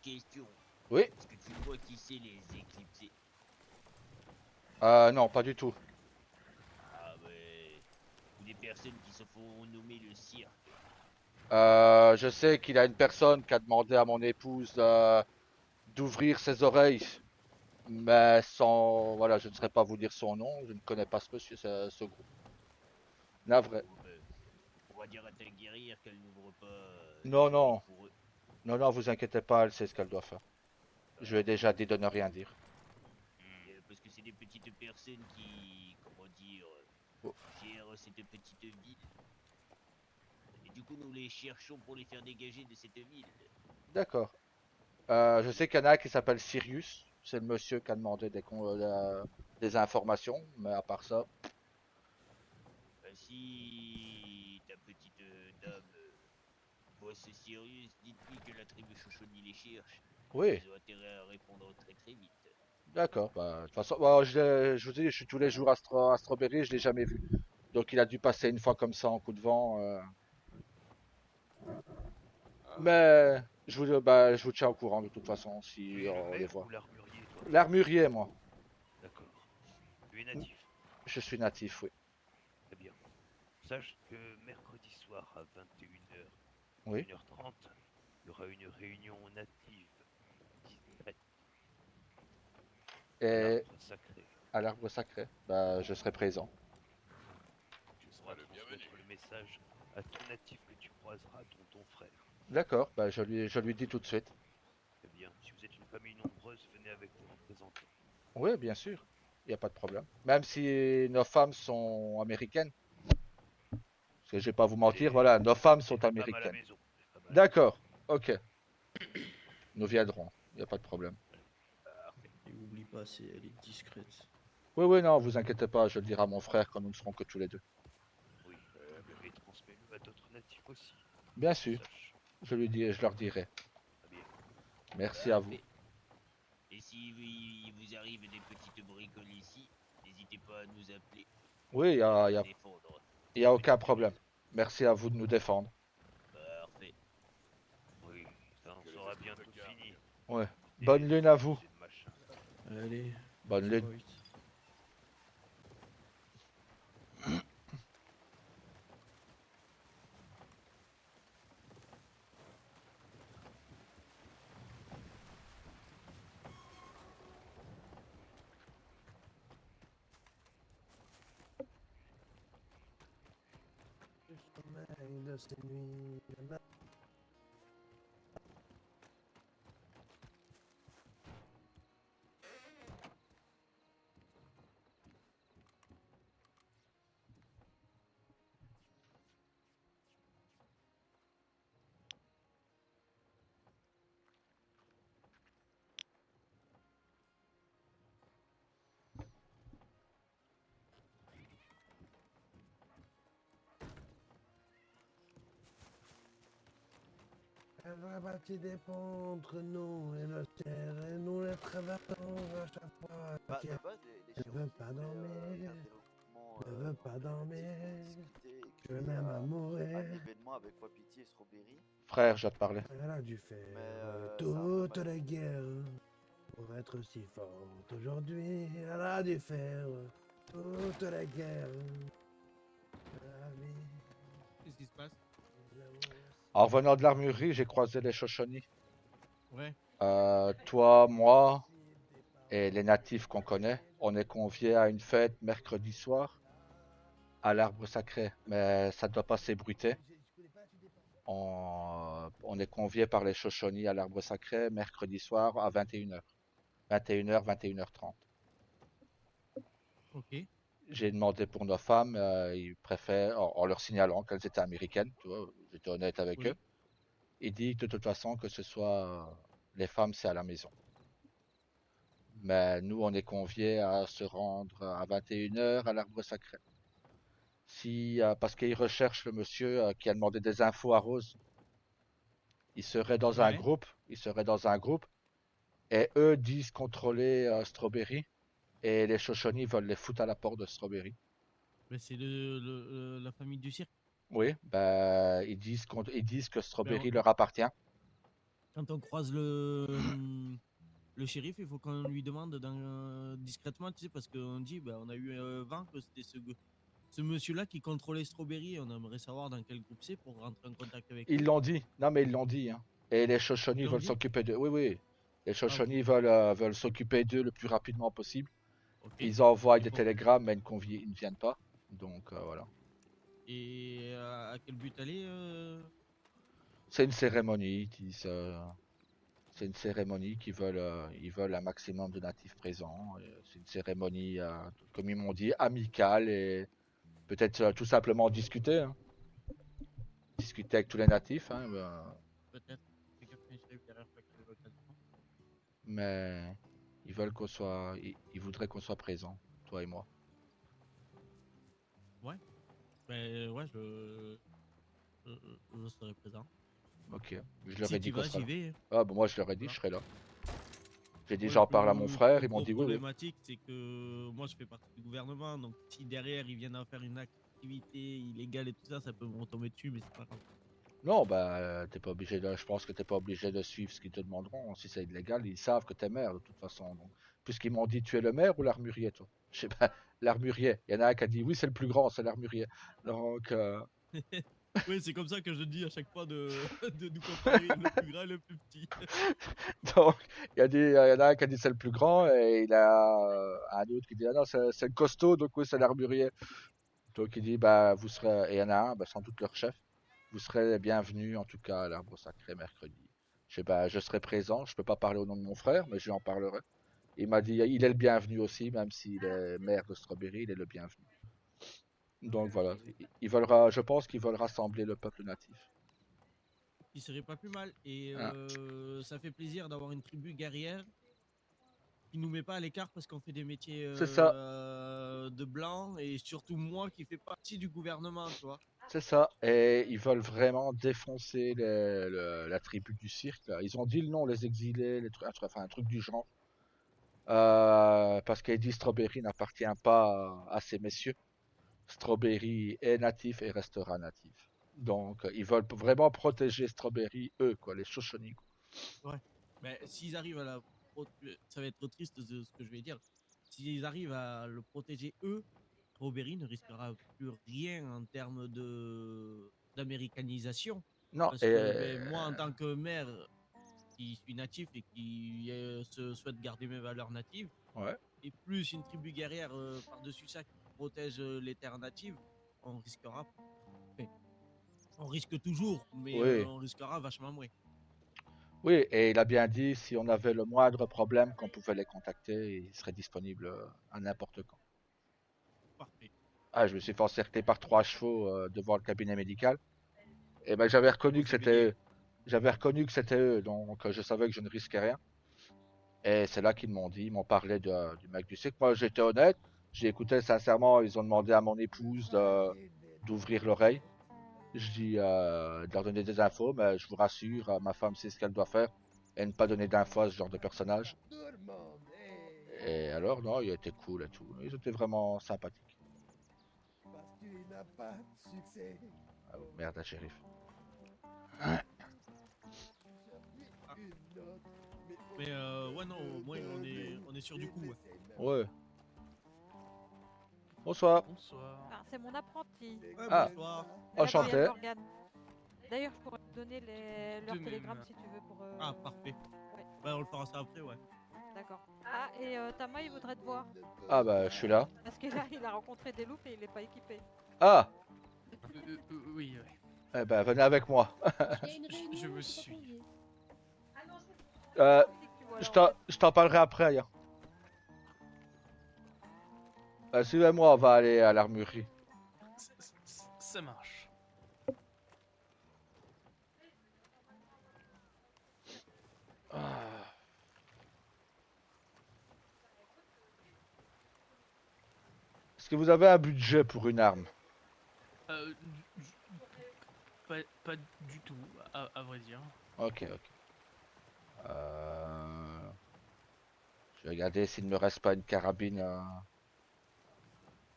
question. Oui. Est-ce que tu vois qui c'est les éclipsés? Non, pas du tout. Ah ouais. Ou des personnes qui se font nommer le cirque. Je sais qu'il y a une personne qui a demandé à mon épouse d'ouvrir ses oreilles, mais sans, voilà, je ne saurais pas vous dire son nom. Je ne connais pas ce monsieur, ce groupe. Navré. Oh, ben, on va dire à ta guerrière qu'elle n'ouvre pas. Non, non. Pour eux. Non, vous inquiétez pas, elle sait ce qu'elle doit faire. Je lui ai déjà dit de ne rien dire. Parce que c'est des petites personnes qui, comment dire, gèrent cette petite ville. Et du coup, nous les cherchons pour les faire dégager de cette ville. D'accord. Je sais qu'il y en a un qui s'appelle Sirius. C'est le monsieur qui a demandé des informations, mais à part ça. Si ta petite dame voit ce Sirius, dites-lui que la tribu Chochoni les cherche. Oui. Ils ont intérêt à répondre très très vite. D'accord. Bah, de toute façon, je vous dis, je suis tous les jours à Strawberry, je l'ai jamais vu. Donc il a dû passer une fois comme ça en coup de vent. Mais je vous tiens au courant de toute façon si Tu es le on les maire voit. ou l'armurier, toi? L'armurier, moi. D'accord. Tu es natif. Je suis natif, oui. Très bien. Sache que mercredi soir à 21h, Oui. 1h30, il y aura une réunion native discrète à Et l'arbre sacré. à l'arbre sacré, bah, je serai présent. Tu pourras transmettre le message à tout natif que tu croiseras, dont ton frère. D'accord, bah, je lui dis tout de suite. Très bien. Si vous êtes une famille nombreuse, venez avec des représentants. Oui, bien sûr. Il n'y a pas de problème. Même si nos femmes sont américaines. Parce que je vais pas vous mentir, voilà, nos femmes Les sont femmes à la américaines. maison. Les femmes à la D'accord, ok. Nous viendrons, il n'y a pas de problème. Et oublie pas, elle est discrète. Oui, oui, non, vous inquiétez pas, je le dirai à mon frère quand nous ne serons que tous les deux. Oui, et transmets-le à d'autres natifs aussi. Bien sûr, je leur dirai. Très bien. Merci à vous. Et si il vous arrive des petites bricoles ici, n'hésitez pas à nous appeler. Oui, il n'y Défendre. a aucun problème. Merci à vous de nous défendre. Parfait. Oui, ça en sera bientôt fini. Ouais. Bonne lune à vous. Allez. Bonne lune. Le sommeil de ces nuits. Elle va bâtir des ponts entre nous et le ciel, et nous les traversons à chaque fois. Bah, de base, les Je veux pas dormir, je veux pas dormir, je m'aime à mourir. un événement avec Wapiti et Strawberry. Frère, je te parlais. Elle a dû faire c'est un peu toute la guerre pour être si forte aujourd'hui. Elle a dû faire toute la guerre. Qu'est-ce qui se passe? En revenant de l'armurerie, j'ai croisé les Shoshoni. Ouais. Toi, moi et les natifs qu'on connaît, on est conviés à une fête mercredi soir à l'arbre sacré, mais ça ne doit pas s'ébruiter. On est conviés par les Shoshoni à l'arbre sacré mercredi soir à 21h. 21h, 21h30. Ok. J'ai demandé pour nos femmes, ils préfèrent, en leur signalant qu'elles étaient américaines, tu vois, j'étais honnête avec Oui. eux. Ils disent de toute façon que ce soit les femmes, c'est à la maison. Mais nous, on est conviés à se rendre à 21h à l'arbre sacré. Parce qu'ils recherchent le monsieur qui a demandé des infos à Rose. Il serait dans un groupe, et eux disent contrôler Strawberry, et les Shoshoni veulent les foutre à la porte de Strawberry. Mais c'est la famille du cirque. Oui, bah, ils disent que Strawberry Ben, leur appartient. Quand on croise le shérif, il faut qu'on lui demande discrètement, tu sais, parce qu'on dit, ben, on a eu vent que c'était ce monsieur-là qui contrôlait Strawberry. On aimerait savoir dans quel groupe c'est pour rentrer en contact avec lui. Ils l'ont dit. Non, mais ils l'ont dit. Hein. Et les Shoshoni Ils l'ont veulent dit s'occuper d'eux. Oui, oui. Les Shoshoni ok. veulent s'occuper d'eux le plus rapidement possible. Ok. Ils envoient Et des pour- télégrammes, mais ils ne viennent pas. Donc voilà. Et à quel but aller C'est une cérémonie. C'est une cérémonie ils veulent un maximum de natifs présents. C'est une cérémonie, comme ils m'ont dit, amicale et peut-être tout simplement discuter. Hein. Discuter avec tous les natifs. Hein, Peut-être. C'est qu'après, je derrière pas quelle occasion. mais ils veulent qu'on soit, ils voudraient qu'on soit présents, toi et moi. Ouais. Ben ouais, je serai présent. Ok. Je leur Si ai dit tu qu'on vas, sera j'y là. vais. Ah bon, moi je leur ai dit Voilà. je serai là. J'ai dit Ouais, j'en parle à mon frère, le ils m'ont gros dit oui oui. problématique, c'est que moi je fais partie du gouvernement, donc si derrière ils viennent à faire une activité illégale et tout ça, ça peut me retomber dessus, mais c'est pas grave. Non, bah, t'es pas obligé de, je pense que t'es pas obligé de suivre ce qu'ils te demanderont. Si c'est illégal, ils savent que t'es maire de toute façon. Donc, puisqu'ils m'ont dit, tu es le maire ou l'armurier, toi? Je sais pas, l'armurier. Il y en a un qui a dit, oui, c'est le plus grand, c'est l'armurier. Donc, Oui, c'est comme ça que je dis à chaque fois de nous comparer le plus grand et le plus petit. donc, il y en a un qui a dit, c'est le plus grand, et il a un autre qui dit, ah non, c'est le costaud, donc oui, c'est l'armurier. Donc, il dit, bah, vous serez, et il y en a un, bah, sans doute leur chef. Vous serez les bienvenus, en tout cas, à l'Arbre Sacré mercredi. Je sais pas, je serai présent. Je peux pas parler au nom de mon frère, mais je lui en parlerai. Il m'a dit, il est le bienvenu aussi, même s'il est maire de Strawberry, il est le bienvenu. Donc voilà, je pense qu'ils veulent rassembler le peuple natif. Il serait pas plus mal. Et Hein. ça fait plaisir d'avoir une tribu guerrière qui nous met pas à l'écart parce qu'on fait des métiers C'est ça, de blanc et surtout moi qui fais partie du gouvernement, tu vois. c'est ça. Et ils veulent vraiment défoncer la tribu du cirque, là. Ils ont dit le nom, les exilés, enfin un truc du genre. Parce qu'Eddie Strawberry n'appartient pas à ces messieurs. Strawberry est natif et restera natif. Donc, ils veulent vraiment protéger Strawberry, eux, quoi, les Shoshone. Ouais. Mais s'ils arrivent à ça va être triste ce que je vais dire. S'ils arrivent à le protéger eux, Strawberry ne risquera plus rien en termes d'américanisation. Non, Parce que ben, moi, en tant que maire qui suis natif et qui se souhaite garder mes valeurs natives, ouais. et plus une tribu guerrière par-dessus ça qui protège les terres natives, on risquera. Enfin, on risque toujours, mais Oui. on risquera vachement moins. Oui, et il a bien dit, si on avait le moindre problème, qu'on pouvait les contacter, ils seraient disponibles à n'importe quand. Parfait. Ah, je me suis fait encercler par 3 chevaux devant le cabinet médical. Et ben, j'avais reconnu que C'est c'était bélier. eux. J'avais reconnu que c'était eux, donc je savais que je ne risquais rien. Et c'est là qu'ils m'ont dit, ils m'ont parlé du mec du cirque. Moi, j'étais honnête, j'ai écouté sincèrement, ils ont demandé à mon épouse d'ouvrir l'oreille. Je dis de leur donner des infos, mais je vous rassure, ma femme sait ce qu'elle doit faire et ne pas donner d'infos à ce genre de personnage. Et alors, non, il était cool et tout. Ils étaient vraiment sympathiques. Parce que tu n'as pas de succès. Ah, merde, la shérif. Mais ouais, non, au moins on est sûr du coup. Ouais. Ouais. Bonsoir. Bonsoir. Ah, c'est mon apprenti. Ouais, Ah. bonsoir. Enchanté. Gabriel Morgan. D'ailleurs, je pourrais te donner leur De télégramme même. si tu veux pour. Ah, parfait. Ouais, Ouais, on le fera ça après, ouais. d'accord. Ah, et Tama, il voudrait te voir. Ah bah, je suis là. Parce qu'il a rencontré des loups et il est pas équipé. Ah. Oui, oui. Eh ben, venez avec moi. Il y a une réunion, Je me c'est pas suis. congé. Ah non, c'est bon. Tu vois, Je t'en parlerai après, ailleurs. Suivez-moi, on va aller à l'armurerie. Ça marche. Ah. Est-ce que vous avez un budget pour une arme? Pas du tout, à vrai dire. Ok, ok. Je vais regarder s'il ne me reste pas une carabine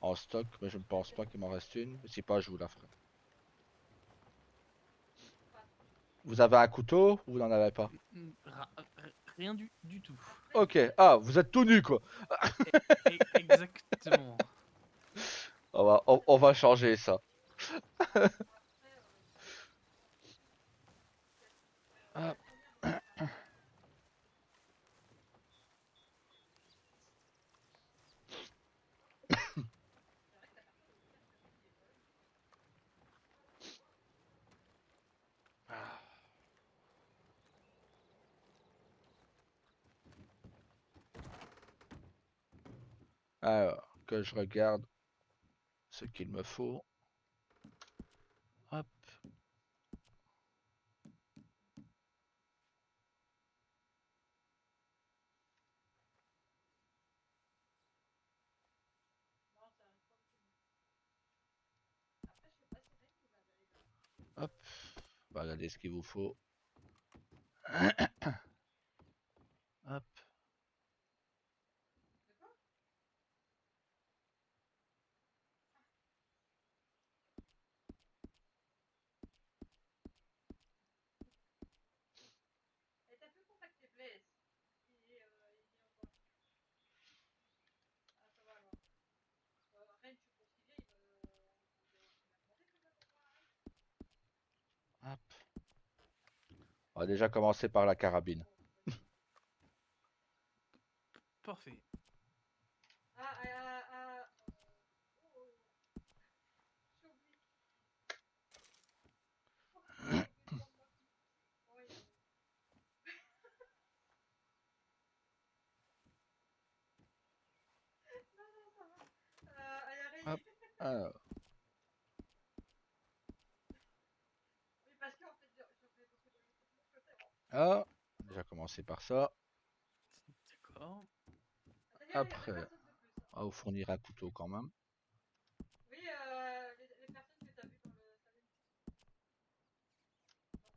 en stock, mais je ne pense pas qu'il m'en reste une. Si pas, je vous la ferai. Vous avez un couteau ou vous n'en avez pas? Rien du tout. Ok. Ah, vous êtes tout nu, quoi. Exactement. On va changer ça. Ah. Alors, que je regarde ce qu'il me faut. Hop. Hop. On va regarder ce qu'il vous faut. Hop. On va déjà commencer par la carabine. Parfait. Hop. Alors. Ah, déjà commencer par ça. D'accord. Après, on va vous fournir un couteau quand même. Oui, les personnes que tu as vues dans le salon.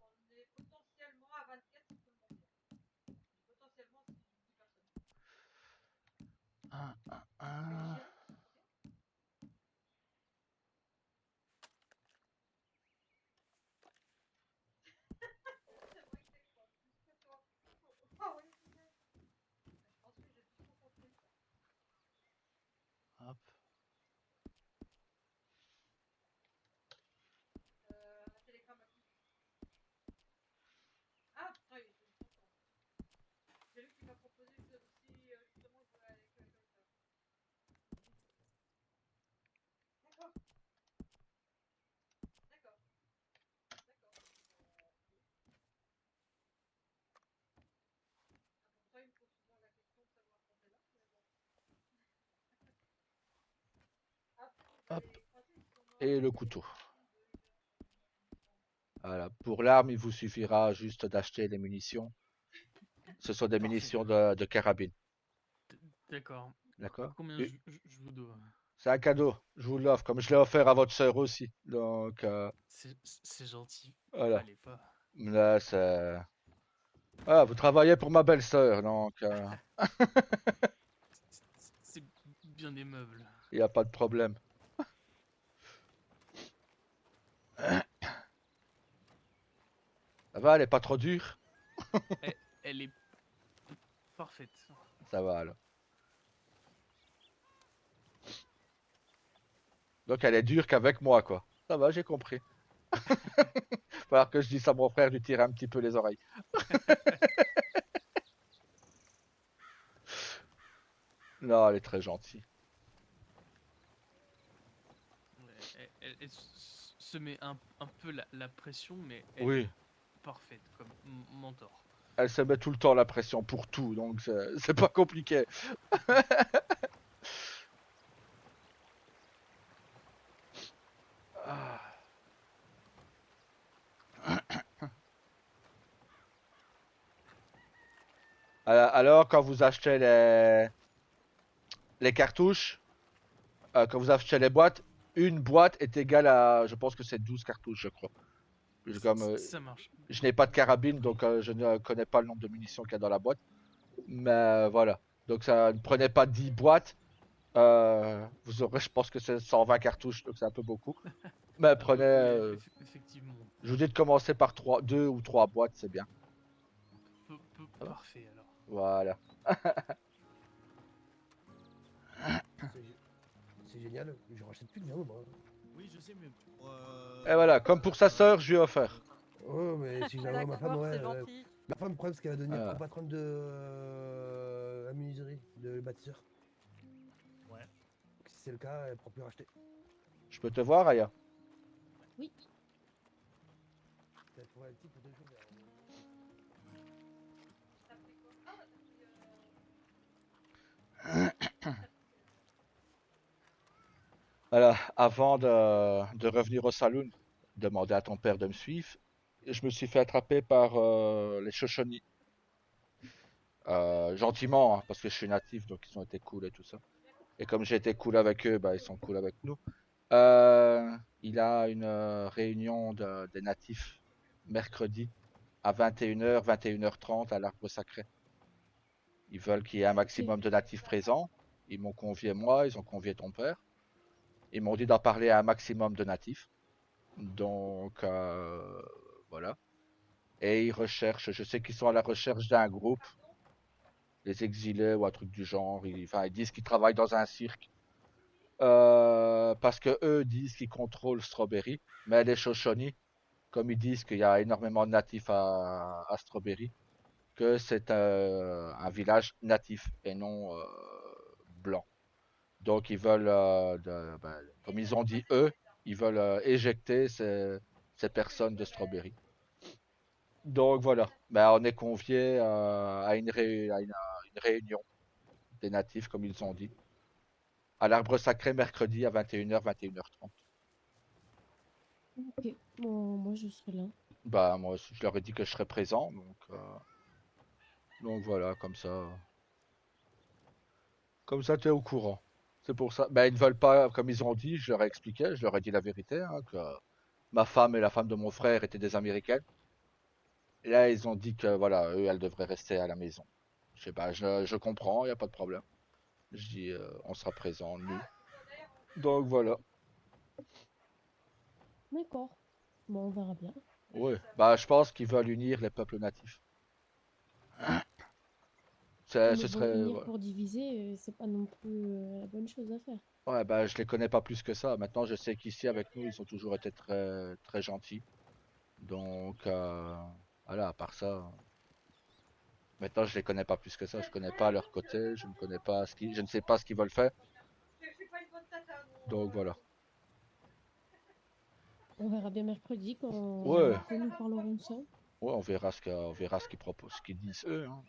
Donc on est potentiellement à 24 si tout le monde vient. Potentiellement si 10 personnes. C'est vrai que t'es quoi, plus que toi. Ah oui, je pense que j'ai tout compris ça. Hop. Un télégramme à qui? Ah putain, il était content. C'est lui qui m'a proposé que si justement je voulais aller avec quelqu'un. D'accord. D'accord. D'accord. Pourtant, il me pose souvent la question de savoir quand t'es là, mais bon. Hop. Et le couteau. Voilà. Pour l'arme, il vous suffira juste d'acheter les munitions. Ce sont des munitions de carabine. D'accord. D'accord. Combien je vous dois? C'est un cadeau, je vous l'offre, comme je l'ai offert à votre sœur aussi. Donc, C'est gentil. voilà. Fallait pas. Là, c'est... Ah, vous travaillez pour ma belle-sœur, donc... C'est bien aimable. Il n'y a pas de problème. Ça va, elle est pas trop dure? Elle est parfaite. Ça va, alors. Donc, elle est dure qu'avec moi, quoi. Ça va, j'ai compris. Falloir que je dise à mon frère de lui tirer un petit peu les oreilles. Non, elle est très gentille. Elle se met un peu la pression, mais elle Oui. est parfaite comme mentor. Elle se met tout le temps la pression pour tout, donc c'est pas compliqué. Ah. Alors, quand vous achetez les cartouches, quand vous achetez les boîtes, une boîte est égale à, je pense que c'est 12 cartouches, je crois. Comme, Ça marche. je n'ai pas de carabine, donc je ne connais pas le nombre de munitions qu'il y a dans la boîte. Mais voilà. Donc ça ne prenez pas 10 boîtes. Vous aurez, je pense que c'est 120 cartouches, donc c'est un peu beaucoup. Mais prenez... Effectivement. Je vous dis de commencer par 2 ou 3 boîtes, c'est bien. Parfait alors. Voilà. C'est génial, je rachète plus de viande moi. Oui, je sais, mais pour. Et voilà, comme pour sa sœur, je lui ai offert. Oh, mais si j'avais ma femme, ouais. c'est gentil. Ma femme, le problème, c'est qu'elle va devenir Ah. copatronne de la menuiserie, de bâtisseur. Ouais. Si c'est le cas, elle pourra plus racheter. Je peux te voir, Aya? Oui. Elle pourrait être petite pour 2 jours. Voilà, avant de revenir au saloon, demander à ton père de me suivre. Je me suis fait attraper par les Shoshone. Gentiment, hein, parce que je suis natif, donc ils ont été cool et tout ça. Et comme j'ai été cool avec eux, bah, ils sont cool avec nous. Il a une réunion des natifs mercredi à 21h, 21h30 à l'Arbre Sacré. Ils veulent qu'il y ait un maximum de natifs présents. Ils m'ont convié moi, ils ont convié ton père. Ils m'ont dit d'en parler à un maximum de natifs. Donc, voilà. Et ils recherchent, je sais qu'ils sont à la recherche d'un groupe, les exilés ou un truc du genre. Ils disent qu'ils travaillent dans un cirque. Parce que eux disent qu'ils contrôlent Strawberry, mais les Shoshone, comme ils disent qu'il y a énormément de natifs à Strawberry, que c'est un village natif et non blanc. Donc ils veulent, comme ils ont dit eux, ils veulent éjecter ces personnes de Strawberry. Donc voilà, on est convié à une réunion des natifs, comme ils ont dit, à l'Arbre Sacré mercredi à 21h, 21h30. Ok, bon, moi je serai là. Bah moi je leur ai dit que je serais présent, donc voilà, comme ça tu es au courant. C'est pour ça. Ils ne veulent pas, comme ils ont dit, je leur ai expliqué, je leur ai dit la vérité, hein, que ma femme et la femme de mon frère étaient des Américaines. Et là ils ont dit que voilà, eux elles devraient rester à la maison. Je sais pas, je comprends, il n'y a pas de problème. Je dis on sera présent, nous. Donc voilà. D'accord. Bon, on verra bien. Ouais, je pense qu'ils veulent unir les peuples natifs. Mais Ce bon, serait. unir pour diviser, c'est pas non plus la bonne chose à faire. Ouais, je les connais pas plus que ça. Maintenant, je sais qu'ici, avec nous, ils ont toujours été très, très gentils. Donc, voilà, à part ça. Maintenant, je les connais pas plus que ça. Je connais pas leur côté. Je ne connais pas je ne sais pas ce qu'ils veulent faire. Je suis pas une bonne tata, Donc, voilà. On verra bien mercredi Ouais. quand nous parlerons de ça. Ouais, on verra ce qu'ils proposent, ce qu'ils disent eux, hein.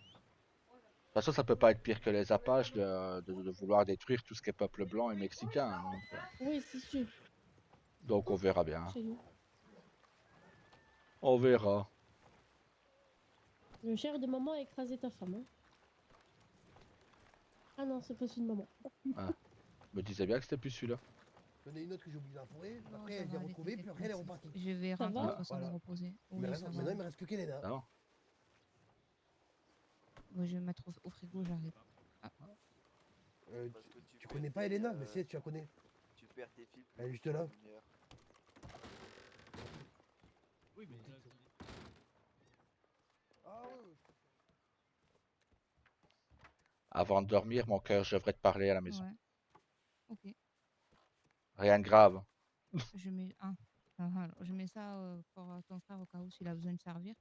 De toute façon, ça peut pas être pire que les Apaches de vouloir détruire tout ce qui est peuple blanc et mexicain, hein. Oui, c'est sûr. Donc, on verra bien. Chez nous. On verra. Le cher de maman a écrasé ta femme. Hein. Ah non, c'est pas celui de maman. Ah, je me disais bien que c'était plus celui-là. J'en ai une autre que j'ai oublié dans la forêt. Non, Après, ça elle va l'a aller, retrouvée, t'inquiète puis après, pas. elle est repartie. Je vais Ça rentrer va de toute façon me Voilà. reposer. Mais Oui, ça va. maintenant, il me reste que Kelena. Ah non. Bon, je vais mettre au frigo, j'arrive. Ah. Parce que Tu connais pas Elena? Mais si, tu la connais. Tu perds tes filles plus Elle est vite juste là. qu'une lumière. Oui, mais Ah ouais. Avant de dormir, mon cœur, je devrais te parler à la maison. Ouais. Ok. Rien de grave. Je mets un. Je mets ça pour ton frère au cas où s'il a besoin de servir.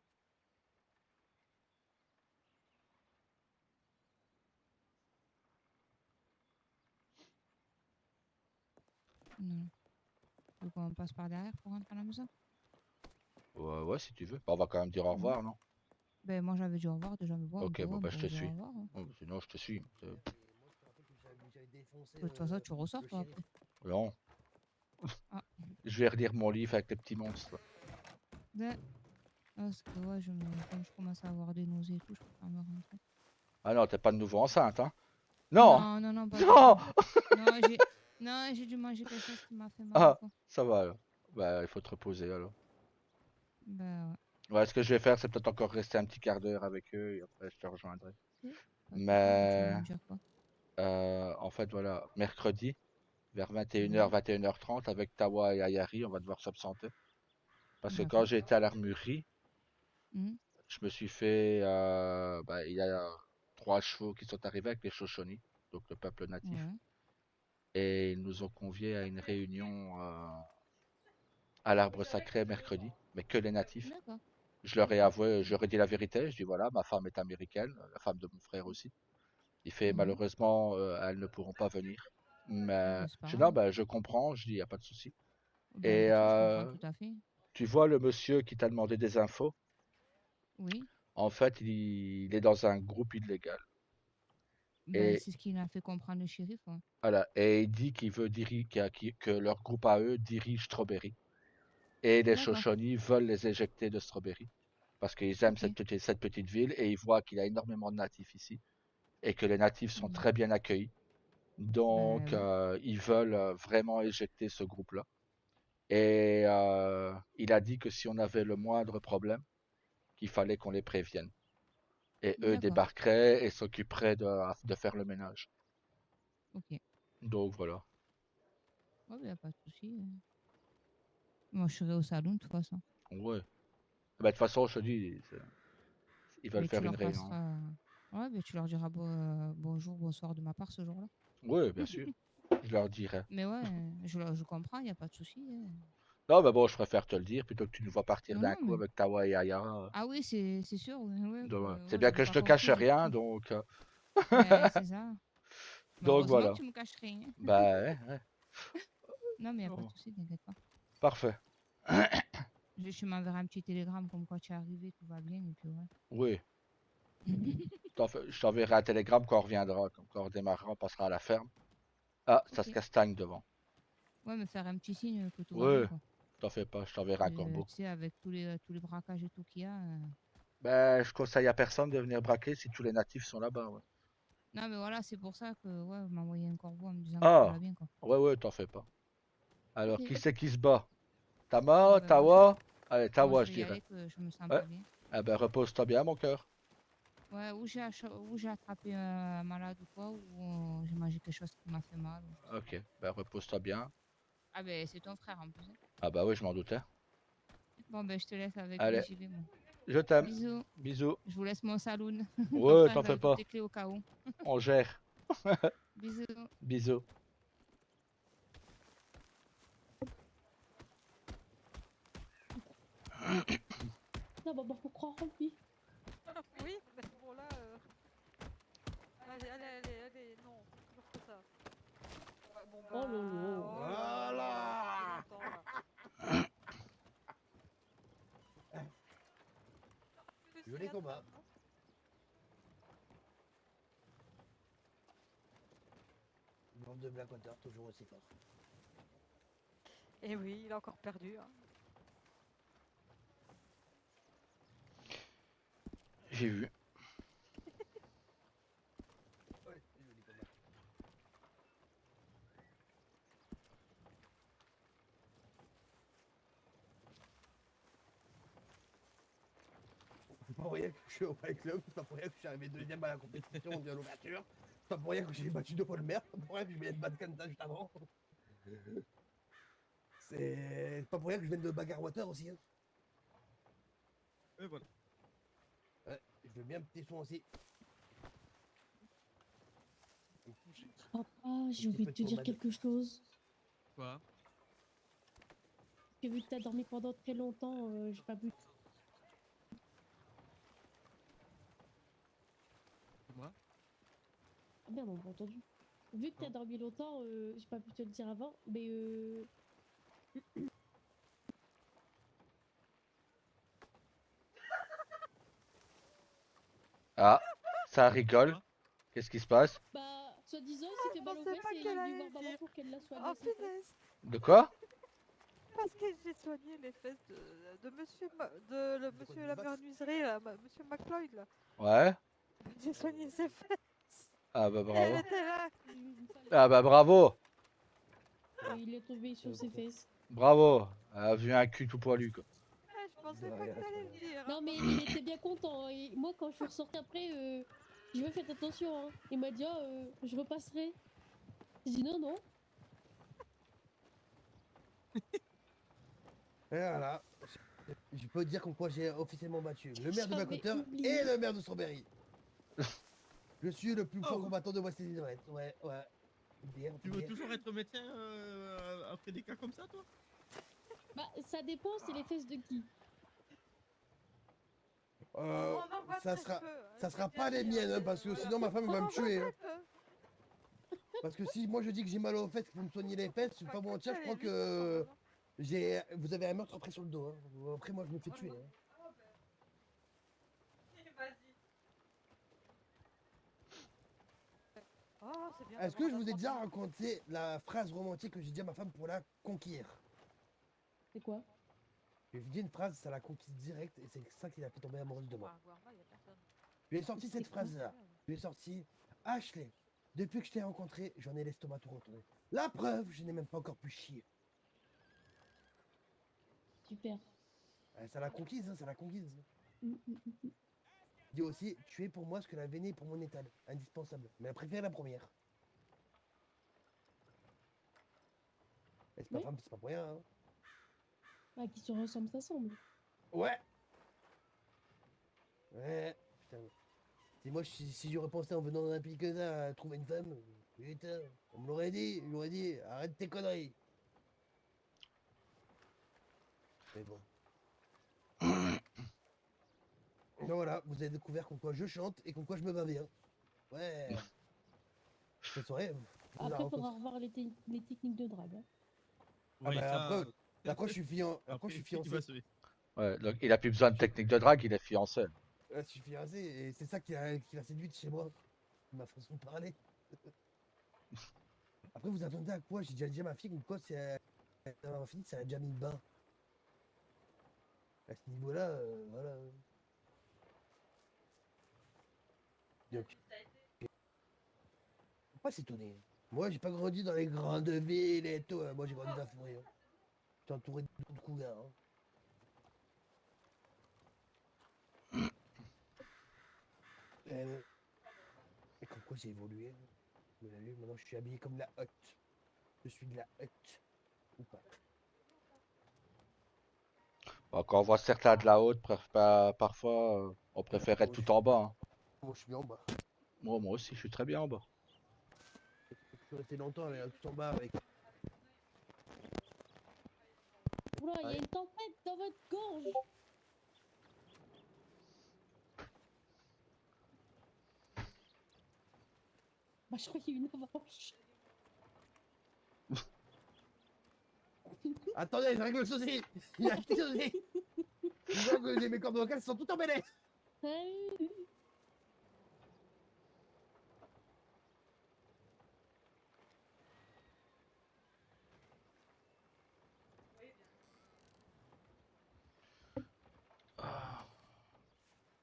Non. Donc on passe par derrière pour rentrer à la maison. Ouais, si tu veux. On va quand même dire au revoir, non? Ben moi j'avais dit au revoir déjà, mais bon, Ok, je te dire au suis. revoir. Hein. Oh, sinon, je te suis. De toute façon, tu ressors toi après. Non. Ah. Je vais relire mon livre avec les petits monstres. Ouais. Parce que ouais, comme je commence à avoir des nausées et tout, je préfère me rentrer. Ah non, t'es pas de nouveau enceinte, hein? Non! Non, pas Non! du tout. Non, j'ai dû manger quelque chose qui m'a fait mal. Ah, Quoi. ça va alors. Il faut te reposer alors. Ben Ouais, ce que je vais faire, c'est peut-être encore rester un petit quart d'heure avec eux et après je te rejoindrai. ouais. Tu Mais vas me dire quoi? en fait, voilà, mercredi, vers 21h, Ouais. 21h30, avec Tawa et Ayari, on va devoir s'absenter. Parce que quand D'accord. j'ai été à l'armurerie, Mhm. je me suis fait. Il y a 3 chevaux qui sont arrivés avec les Shoshone, donc le peuple natif. Ouais. Et ils nous ont conviés à une réunion à l'Arbre Sacré mercredi, mais que les natifs. D'accord. Je leur ai avoué, je leur ai dit la vérité. Je dis voilà, ma femme est américaine, la femme de mon frère aussi. Il fait Mhm. malheureusement, elles ne pourront pas venir. Mais Ben, c'est pas je dis grave. non, je comprends. Je dis il n'y a pas de souci. Ben, Et pas de souci, je comprends tout à fait. tu vois le monsieur qui t'a demandé des infos, Oui. en fait, il est dans un groupe illégal. Ben, Et c'est ce qu'il a fait comprendre le shérif. Ouais. voilà, et il dit qu'il veut que leur groupe à eux dirige Strawberry. Et les D'accord. Shoshone veulent les éjecter de Strawberry. Parce qu'ils aiment Ok. cette petite ville et ils voient qu'il y a énormément de natifs ici. Et que les natifs sont Mhm. très bien accueillis. Donc, Ben oui. ils veulent vraiment éjecter ce groupe-là. Et il a dit que si on avait le moindre problème, qu'il fallait qu'on les prévienne. Et eux D'accord. débarqueraient et s'occuperaient de faire le ménage. Ok. Donc voilà. Ouais, ben, pas de souci. Moi, je serai au salon de toute façon. Ouais. De toute façon, je te dis, ils veulent Mais tu faire une leur réunion. passeras. Ouais, ben, tu leur diras bonjour, bonsoir de ma part ce jour-là. Oui, bien sûr. Je leur dirai. Mais ouais, je comprends, il n'y a pas de souci. Hein. Non, mais bon, je préfère te le dire plutôt que tu nous vois partir Non, d'un non, coup mais. avec Tawa et Aya. Ah oui, c'est sûr, ouais, Donc, c'est ouais, bien j'avais que je pas te cache compris, j'ai rien, cru. donc. Ouais, c'est ça. Bah, Donc heureusement que voilà. tu me caches rien. Bah ouais, ouais. Non, mais y a pas de Oh, souci, t'inquiète pas. parfait. Je m'enverrai un petit télégramme comme quoi tu es arrivé, tout va bien, et puis voilà. Oui. Je t'enverrai un télégramme quand on reviendra. Quand on redémarrera, on passera à la ferme. Ah, ça se Ok. castagne devant. Ouais, me faire un petit signe que tout va Oui, bien, quoi. t'en fais pas, je t'enverrai un corbeau. Tu sais, avec tous les braquages et tout qu'il y a. Ben, je conseille à personne de venir braquer si tous les natifs sont là-bas. Ouais. Non, mais voilà, c'est pour ça que, ouais, m'a envoyé un corbeau en me disant que tout Ah, va bien, quoi. ouais, ouais, t'en fais pas. Alors, Ok. qui c'est qui se bat? Bon, Tama, ben, Tawa? Allez, bon, Tawa, je je vais y dirais. aller, que je me sens Ouais. pas bien. Eh ben, repose-toi bien, mon cœur. Ouais, ou j'ai attrapé un malade ou quoi, ou j'ai mangé quelque chose qui m'a fait mal. Ok, ben, repose-toi bien. Ah, ben, c'est ton frère en plus. Hein. Ah bah oui, je m'en doutais. Bon, ben, je te laisse avec lui, Allez, j'y vais, moi. je t'aime. Bisous. Bisous. Je vous laisse mon saloon. Ton Ouais, frère, t'en il fais avait toutes pas. les clés au cas où. On gère. Bisous. Bisous. Non, bah, faut croire en lui. Oui, mais bon là. Allez, non, c'est toujours que ça. Ouais, bon, bah, Oh lolo. Voilà. ça fait longtemps, là. Joli combat. Bande de Blackwater, toujours aussi fort. Et oui, il a encore perdu. Hein. J'ai vu. Ouais, joli combat. C'est pas pour rien que je suis au Fight Club, c'est pas pour rien que je suis arrivé deuxième à la compétition de l'ouverture, c'est pas pour rien que j'ai battu 2 fois le maire, c'est pas pour rien que je viens de battre Kanta juste avant. C'est pas pour rien que je viens de Bagarre Water aussi. Hein. Et voilà. Ouais, je veux bien un petit son aussi. Papa, j'ai oublié de te dire quelque chose. Quoi? J'ai vu que t'as dormi pendant très longtemps, j'ai pas bu. Moi? Ah bien, bon, entendu. Vu que t'as dormi longtemps, j'ai pas pu te le dire avant, mais Ah, ça rigole. Qu'est-ce qui se passe? bah, soi-disant, il s'est fait mal aux fesses et il est venu voir maman pour qu'elle la soigne. Oh ses fesses. punaise! De quoi? Parce que j'ai soigné les fesses de monsieur, le monsieur la menuiserie, là, monsieur McLeod, là. Ouais. J'ai soigné ses fesses. Ah bah Et elle bravo. était là. Ah bah bravo. Et il est tombé sur ses fesses. Bravo. Elle a vu un cul tout poilu, quoi. Ah, je pensais pas que t'allais le dire. Non, mais il était bien content. Hein. Et moi, quand je suis ressortie après, je lui ai fait attention. Hein. Il m'a dit, ah, je repasserai. J'ai dit non, non. Et voilà. Je peux dire comme quoi j'ai officiellement battu le maire de J'avais Blackwater oublié. et le maire de Strawberry. Je suis le plus fort combattant de West Indies. Ouais, ouais. Tu veux toujours être médecin après des cas comme ça, toi? Bah, ça dépend, c'est les fesses de qui. Ça sera pas les miennes, hein, parce que sinon ma femme va me tuer. Hein. Parce que si moi je dis que j'ai mal aux fesses, que vous me soignez les fesses, je vais pas vous mentir, je crois que vous avez un meurtre après sur le dos. Hein. Après moi je me fais tuer. Hein. Oh, c'est bien. Est-ce que je vous ai déjà raconté la phrase romantique que j'ai dit à ma femme pour la conquérir? C'est quoi? Je lui ai dit une phrase, ça l'a conquise direct et c'est ça qui l'a fait tomber amoureuse de moi. Je lui ai sorti cette phrase-là. Je lui ai sorti Ashley, depuis que je t'ai rencontré, j'en ai l'estomac tout retourné. La preuve, je n'ai même pas encore pu chier. Super. Ça l'a conquise, hein, ça l'a conquise. Mm. Dis aussi, tu es pour moi ce que la Véné est pour mon étal, indispensable. Mais elle préfère la première. Et c'est pas Oui. femme, c'est pas pour rien. Hein. Ah, qui se ressemble, ça semble. Ouais. Ouais, putain. Si moi, si j'aurais pensé en venant dans un pays que ça à trouver une femme, putain, on me l'aurait dit, il m'aurait dit, arrête tes conneries. Mais bon. Donc voilà, vous avez découvert qu'on quoi je chante et qu'on quoi je me bats bien. Ouais. Cette soirée. Après, faudra revoir les techniques de drague. Hein. Ah bah après, je suis fiancé. Ouais, donc il a plus besoin de technique de drague, il est fiancé. Ouais, je suis fiancé et c'est ça qui l'a séduite chez moi. Ma façon de parler. Après, vous attendez à quoi? J'ai déjà dit à ma fille que quoi, c'est ma fille, ça a déjà mis le bain. À ce niveau-là, voilà. Donc, faut pas s'étonner. Moi, j'ai pas grandi dans les grandes villes et tout. Moi, j'ai grandi dans la forêt. Hein. J'étais entouré de cougars. Hein. Et comme quoi j'ai évolué. Hein. Vous l'avez vu, maintenant je suis habillé comme la hotte. Je suis de la hotte. Ou pas. Bon, quand on voit certains de la haute, parfois on préfère être tout en bas. Hein. Moi, je suis bien en bas. Moi aussi, je suis très bien en bas. Je suis resté longtemps avec tout en bas avec. Oula, il y a une tempête dans votre gorge. Bah, je crois qu'il y a une avalanche. Attendez, je règle le souci. Il y a un petit souci. Je vois que mes cordes vocales sont toutes emmêlées.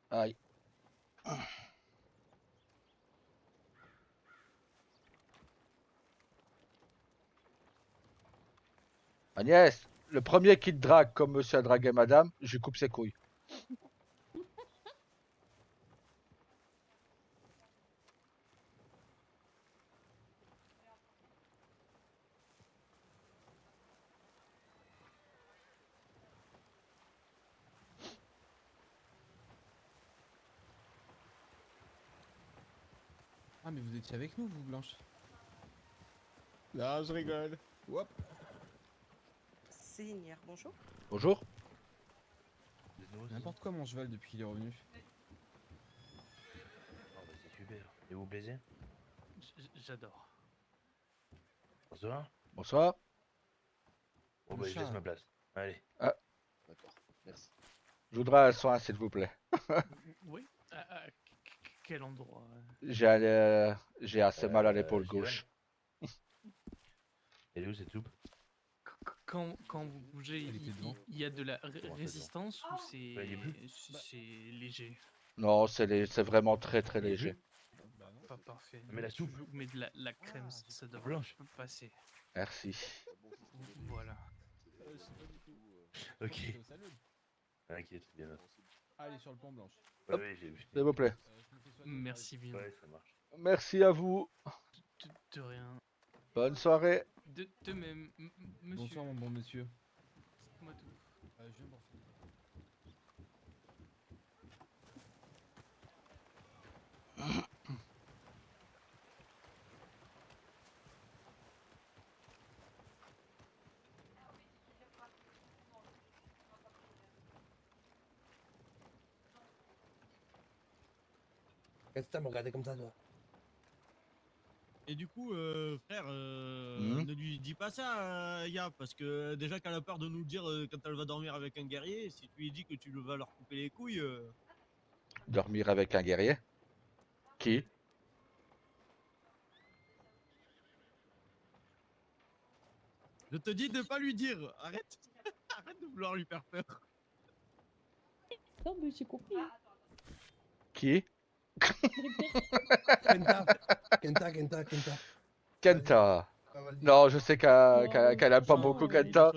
Aïe. Agnès, le premier qui te drague comme monsieur a dragué madame, je lui coupe ses couilles. Ah, mais vous étiez avec nous, vous, Blanche? Non, je rigole. Hop. Seigneur, bonjour. Bonjour. N'importe quoi, mon cheval, depuis qu'il est revenu. Oh, bah, c'est super. Et vous plaisez? J'adore. Bonsoir. Bonsoir. Oh, bah, je laisse ma place. Allez. Ah, d'accord. Merci. Je voudrais un soin, s'il vous plaît. Oui. À quel endroit? J'ai assez mal à l'épaule gauche. Elle est où cette soupe? Quand vous bougez, il y a de la résistance ou c'est léger? Non, c'est vraiment très très léger. Pas parfait. Mais la soupe. Mais de la crème, ça devrait Blanche. passer. Merci. Voilà. Ok. Ok, très bien. Allez, sur le pont, Blanche. Ouais, oui, j'ai vu. S'il vous plaît. Merci bien. Ouais, ça marche. Merci à vous. De rien. Bonne soirée. De même, monsieur. Bonsoir, mon bon monsieur. Dites-moi tout. Je viens pour finir. Qu'est-ce que t'as me regarder comme ça, toi? Et du coup, frère, ne lui dis pas ça à Ya, parce que déjà qu'elle a peur de nous le dire quand elle va dormir avec un guerrier, si tu lui dis que tu vas leur couper les couilles... Dormir avec un guerrier? Qui? Je te dis de pas lui dire, arrête. Arrête de vouloir lui faire peur. Non, mais j'ai compris. Hein. Qui? Kenta. Non, je sais qu'elle aime pas beaucoup Kenta.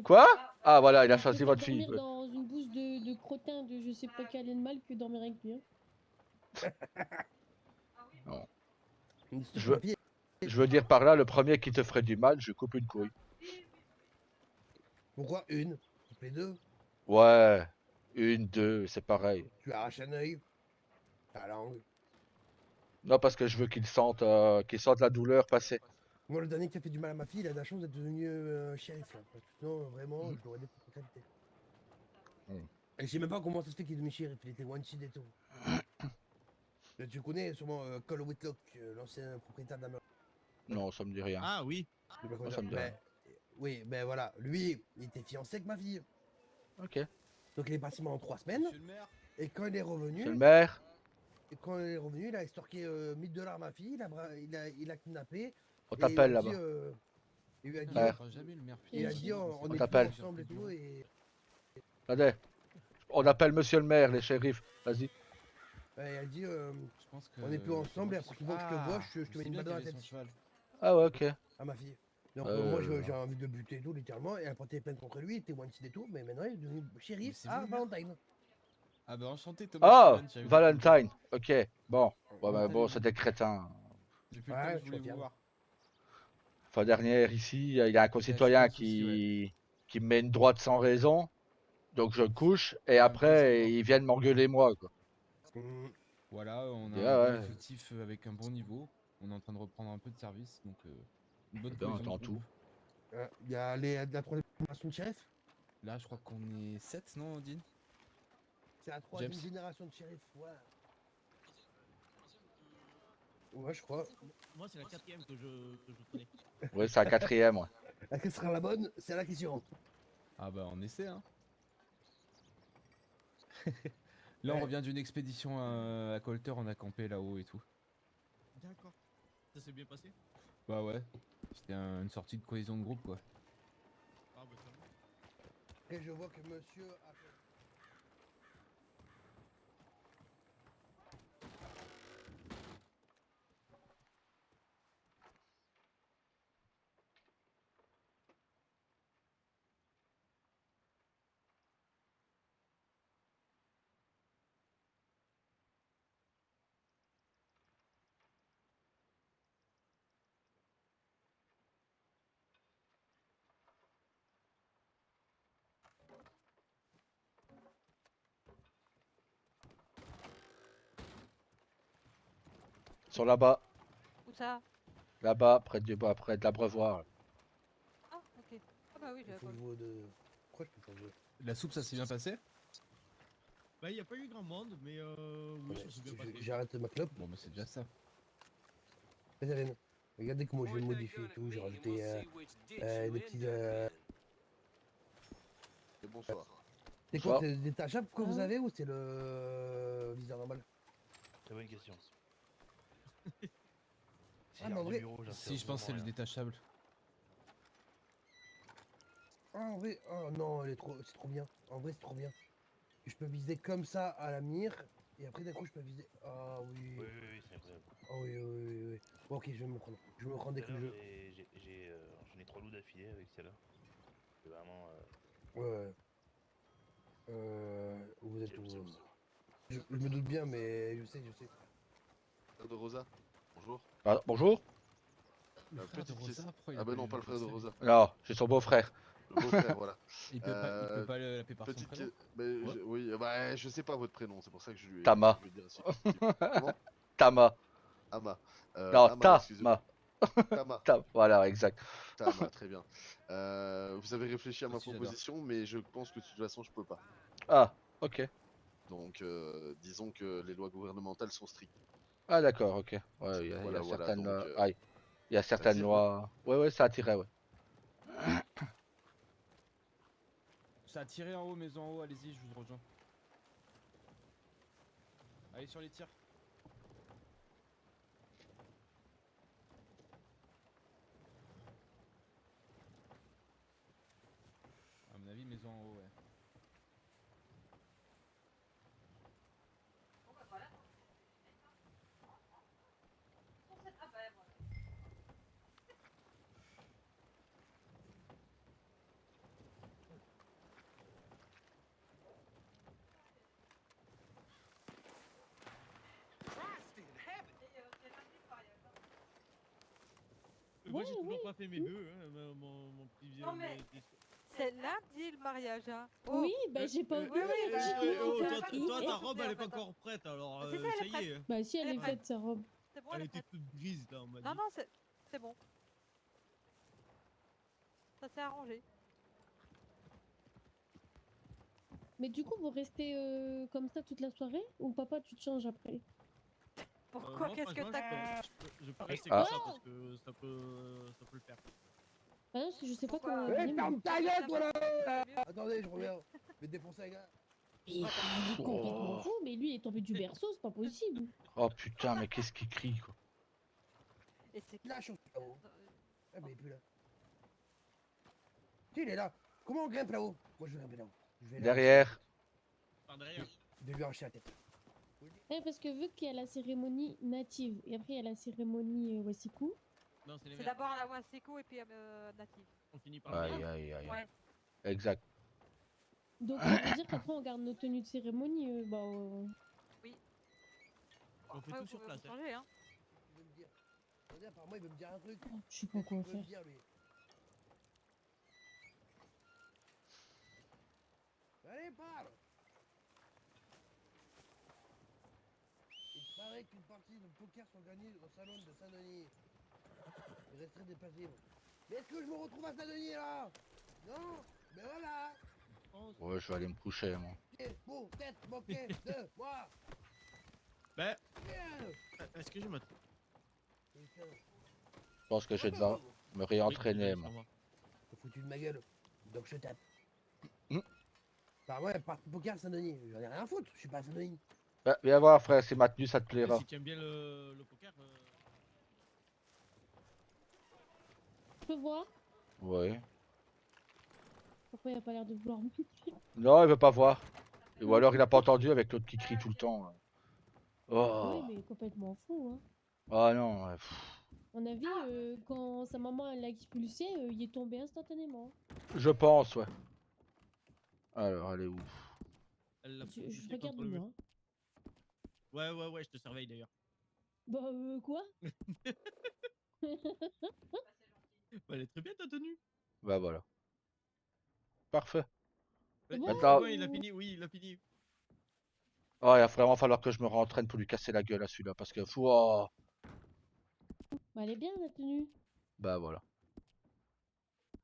Quoi? Ah voilà, il a choisi votre fille. Dormir dans une bouse de crottin de je sais pas quel animal que dormir avec lui. Hein. Non. Je veux dire par là, le premier qui te ferait du mal, je coupe une couille. Pourquoi une? Coupe les deux. Ouais, une, deux, c'est pareil. Tu arraches un œil. Ta langue. Non, parce que je veux qu'il sente la douleur passer. Moi, le dernier qui a fait du mal à ma fille, il a de la chance d'être devenu shérif. Là. Parce que sinon, vraiment, je l'aurais décapité. Et je sais même pas comment ça se fait qu'il est devenu shérif. Il était one-shot et tout. Mais tu connais sûrement Cole Whitlock, l'ancien propriétaire d'American. Non, ça me dit rien. Ah oui. Non, ça me dit rien. Oui, ben voilà. Lui, il était fiancé avec ma fille. Ok. Donc il est parti pendant 3 semaines. Et quand il est revenu. C'est le maire. Et quand il est revenu, il a extorqué 1000 $ à ma fille. Il a kidnappé. On t'appelle et il a dit, là-bas. Il lui a dit, Frère. il a dit on est t'appelle. plus ensemble et tout. Et Allez. On appelle monsieur le maire, les shérifs. Vas-y. il a dit pense que on est plus ensemble et après une fois que je te vois, je te mets une balle dans la tête. Ah ouais, ok. À ma fille. Donc moi j'ai envie de le buter et tout, littéralement. Et elle a porté plainte contre lui, il était one-shot et tout. Mais maintenant il est devenu shérif à Valentine. Ah bah enchanté Thomas. Ah, Chevalier. Valentine. Ok. Bon. Ouais, bah, bon, c'est des crétins. Depuis le temps que je voulais vous voir. Fois dernière ici, il y a un concitoyen qui me met une droite sans raison. Donc je couche et après ils viennent m'engueuler moi quoi. Voilà, on a Et un ouais. bon effectif avec un bon niveau. On est en train de reprendre un peu de service, donc une bonne Bien, cohésion de attends groupe. tout. Il y a la troisième génération de shérif. Là, je crois qu'on est 7, non, Dean? C'est la troisième James. génération de shérif, ouais. Ouais, je crois. Moi, c'est la 4ème que je connais. Oui, c'est la 4ème, ouais. Laquelle sera la bonne? C'est la question. Ah bah, on essaie, hein. Là, on revient d'une expédition à Colter, on a campé là-haut et tout. D'accord. Ça s'est bien passé? Bah ouais, c'était une sortie de cohésion de groupe, quoi. Ah bah ça va. Et je vois que monsieur a... Ils sont là-bas. Où ça? Là-bas, près de l'abreuvoir. Ah, ok. Ah bah oui, j'avais pas vu. Pourquoi je peux changer? La soupe, ça s'est bien passé? Bah, il n'y a pas eu grand monde, mais oui, ça s'est bien passé. J'arrête ma clope. Bon, bah c'est déjà ça. Regardez comment je l'ai modifié et tout. J'ai rajouté des petits... Bonsoir. C'est quoi? C'est le détachable que vous avez ou c'est le viseur normal? Très bonne question. Ah, mais en vrai... Si, je pense que c'est le détachable. Ah, en vrai... Oh non, c'est trop bien. En vrai, c'est trop bien. Je peux viser comme ça à la mire. Et après, d'un coup, je peux viser... Ah oui. Oui, c'est incroyable. Ah oui. Bon, ok, je vais me prendre. Je vais me prendre dès que le jeu. J'en ai 3 loups d'affilée avec celle-là. C'est vraiment... Ouais. Vous êtes où? Je me doute bien, mais je sais. Frère de Rosa, bonjour. Ah, bonjour. Le frère de Rosa, pourquoi il Ah bah appelle non, pas le frère de Rosa, lui? Rosa. Non, c'est son beau-frère. Le beau-frère, voilà. Il peut pas l'appeler par son petite prénom? Oui, bah je sais pas votre prénom, c'est pour ça que je lui ai... Tama. je lui ai dit ainsi. Comment? Tama. Ama. Non, Ama, excusez-moi. Tama. Tama. Voilà, exact. Tama, très bien. Vous avez réfléchi à ma Aussi, j'adore. proposition, mais je pense que de toute façon je peux pas. Ah, ok. Donc disons que les lois gouvernementales sont strictes. Ah d'accord, ok. Ouais, il y a Voilà, certaines... donc, aïe. Il y a certaines tire, lois... Ouais, ça attirait, ouais. Ça a tiré en haut, maison en haut, allez-y, je vous rejoins. Allez sur les tirs. À mon avis, maison en haut, ouais. Bon bah voilà. Ah bah voilà. Moi, j'ai toujours pas fait mes vœux, hein, mon petit vieux. Non, mais- C'est lundi le mariage, hein. Oui, bah j'ai pas oublié. Toi, ta robe, elle est pas encore prête, alors Si, si, elle est ça y prête. est. Bah si, elle est Elle est faite, sa robe. C'est bon, Elle elle est était prête. toute grise, là, on m'a dit. Non, c'est bon. ça s'est arrangé. Mais du coup, vous restez comme ça toute la soirée ou papa, tu te changes après? Pourquoi? Moi, Qu'est-ce que franchement, t'as? je peux rester Ah. comme ça parce que ça peut le faire. Ah non, parce que je sais pas Pourquoi comment. Eh, bien, ferme mais- ta gueule, toi là! Attendez, je reviens. Je vais te défoncer un gars. Il est complètement fou, mais lui il est tombé du berceau, c'est pas possible. Oh putain, mais qu'est-ce qu'il crie quoi. Et c'est Là, je suis là-haut. Ah, mais il est plus là. Si, il est là. Comment on grimpe là-haut? Moi, je vais grimper là-haut. Je vais Derrière. Par derrière. De lui arracher la tête. Parce que vu qu'il y a la cérémonie native et après il y a la cérémonie Wasiku, Non, c'est les C'est verts. d'abord la Waseko et puis native. On finit par Aïe derrière. aïe aïe. Ouais. Exact. donc ça veut dire qu'après on garde nos tenues de cérémonie. Oui. On fait Après, tout vous sur pouvez place. vous changer, hein. Il veut me dire. Attendez, apparemment, il veut me dire un truc. Je sais pas quoi Il veut me faire. dire, lui. Allez, parle! Il paraît qu'une partie de poker s'organise au salon de Saint-Denis. Il resterait des passibles. Mais est-ce que je me retrouve à Saint-Denis là? Non? Ben voilà! Ouais, je vais aller me coucher moi. Ok, bon, tête moquée de moi! Ben, Bien! est-ce que je me... Putain, Je pense que je vais devoir me réentraîner Oui, moi. t'as foutu de ma gueule. Donc je tape. Hmm. Bah ouais, partie poker à Saint-Denis. J'en ai rien à foutre, je suis pas à Saint-Denis. Bah, viens voir frère, c'est ma tenue, ça te plaira. Si tu aimes bien le poker, Je peux voir? Ouais. Pourquoi il a pas l'air de vouloir me tuer? Non, il veut pas voir. Ou alors il a pas entendu avec l'autre qui crie tout le temps. Oh. Oui, mais complètement fou. Hein. Ah non. Ouais, pff. À mon avis, quand sa maman l'a expulsé, il est tombé instantanément. Je pense, ouais. Alors, elle est où? elle l'a Je poussé regarde contre le mur. moi. Ouais, je te surveille d'ailleurs. Bah, quoi? Elle est très bien ta tenue. Bah voilà. Parfait. C'est Ouais, bon, Maintenant- c'est bon, il a fini, oui, il a fini. Oh, il va vraiment falloir que je me rentraîne pour lui casser la gueule à celui-là parce que fou. Oh. Bah, elle est bien la tenue. Bah voilà.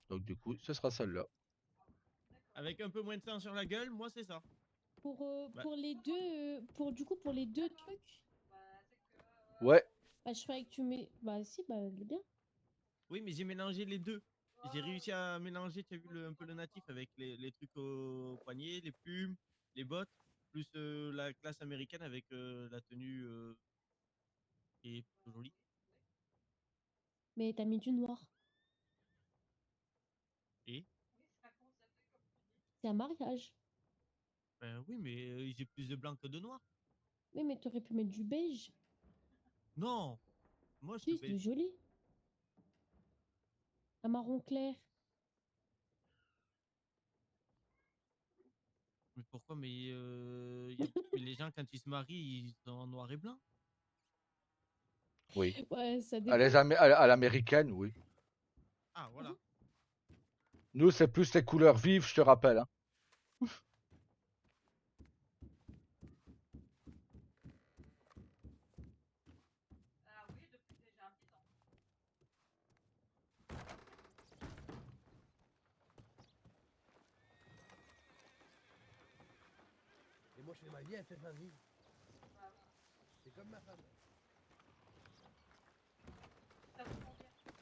Donc du coup, ce sera celle-là. Avec un peu moins de sang sur la gueule, moi c'est ça. Bah. Pour les deux, pour les deux trucs, Ouais. bah, je ferais que tu mets. Bah, si, bah, elle est bien. Oui, mais j'ai mélangé les deux. J'ai réussi à mélanger, tu as vu un peu le natif avec les trucs au poignet, les plumes, les bottes, plus la classe américaine avec la tenue qui est plutôt jolie. Mais t'as mis du noir. Et C'est un mariage. ben oui, mais j'ai plus de blanc que de noir. Oui, mais t'aurais pu mettre du beige. Non, moi je Si, te c'est joli. Un marron clair. Mais pourquoi? Mais, mais les gens quand ils se marient, ils sont en noir et blanc. Oui. Ouais, ça À dépend. à l'américaine, oui. Ah voilà. Nous, c'est plus les couleurs vives, je te rappelle. Hein. Et moi, je fais ma vie, elle fait sa vie. C'est comme ma femme.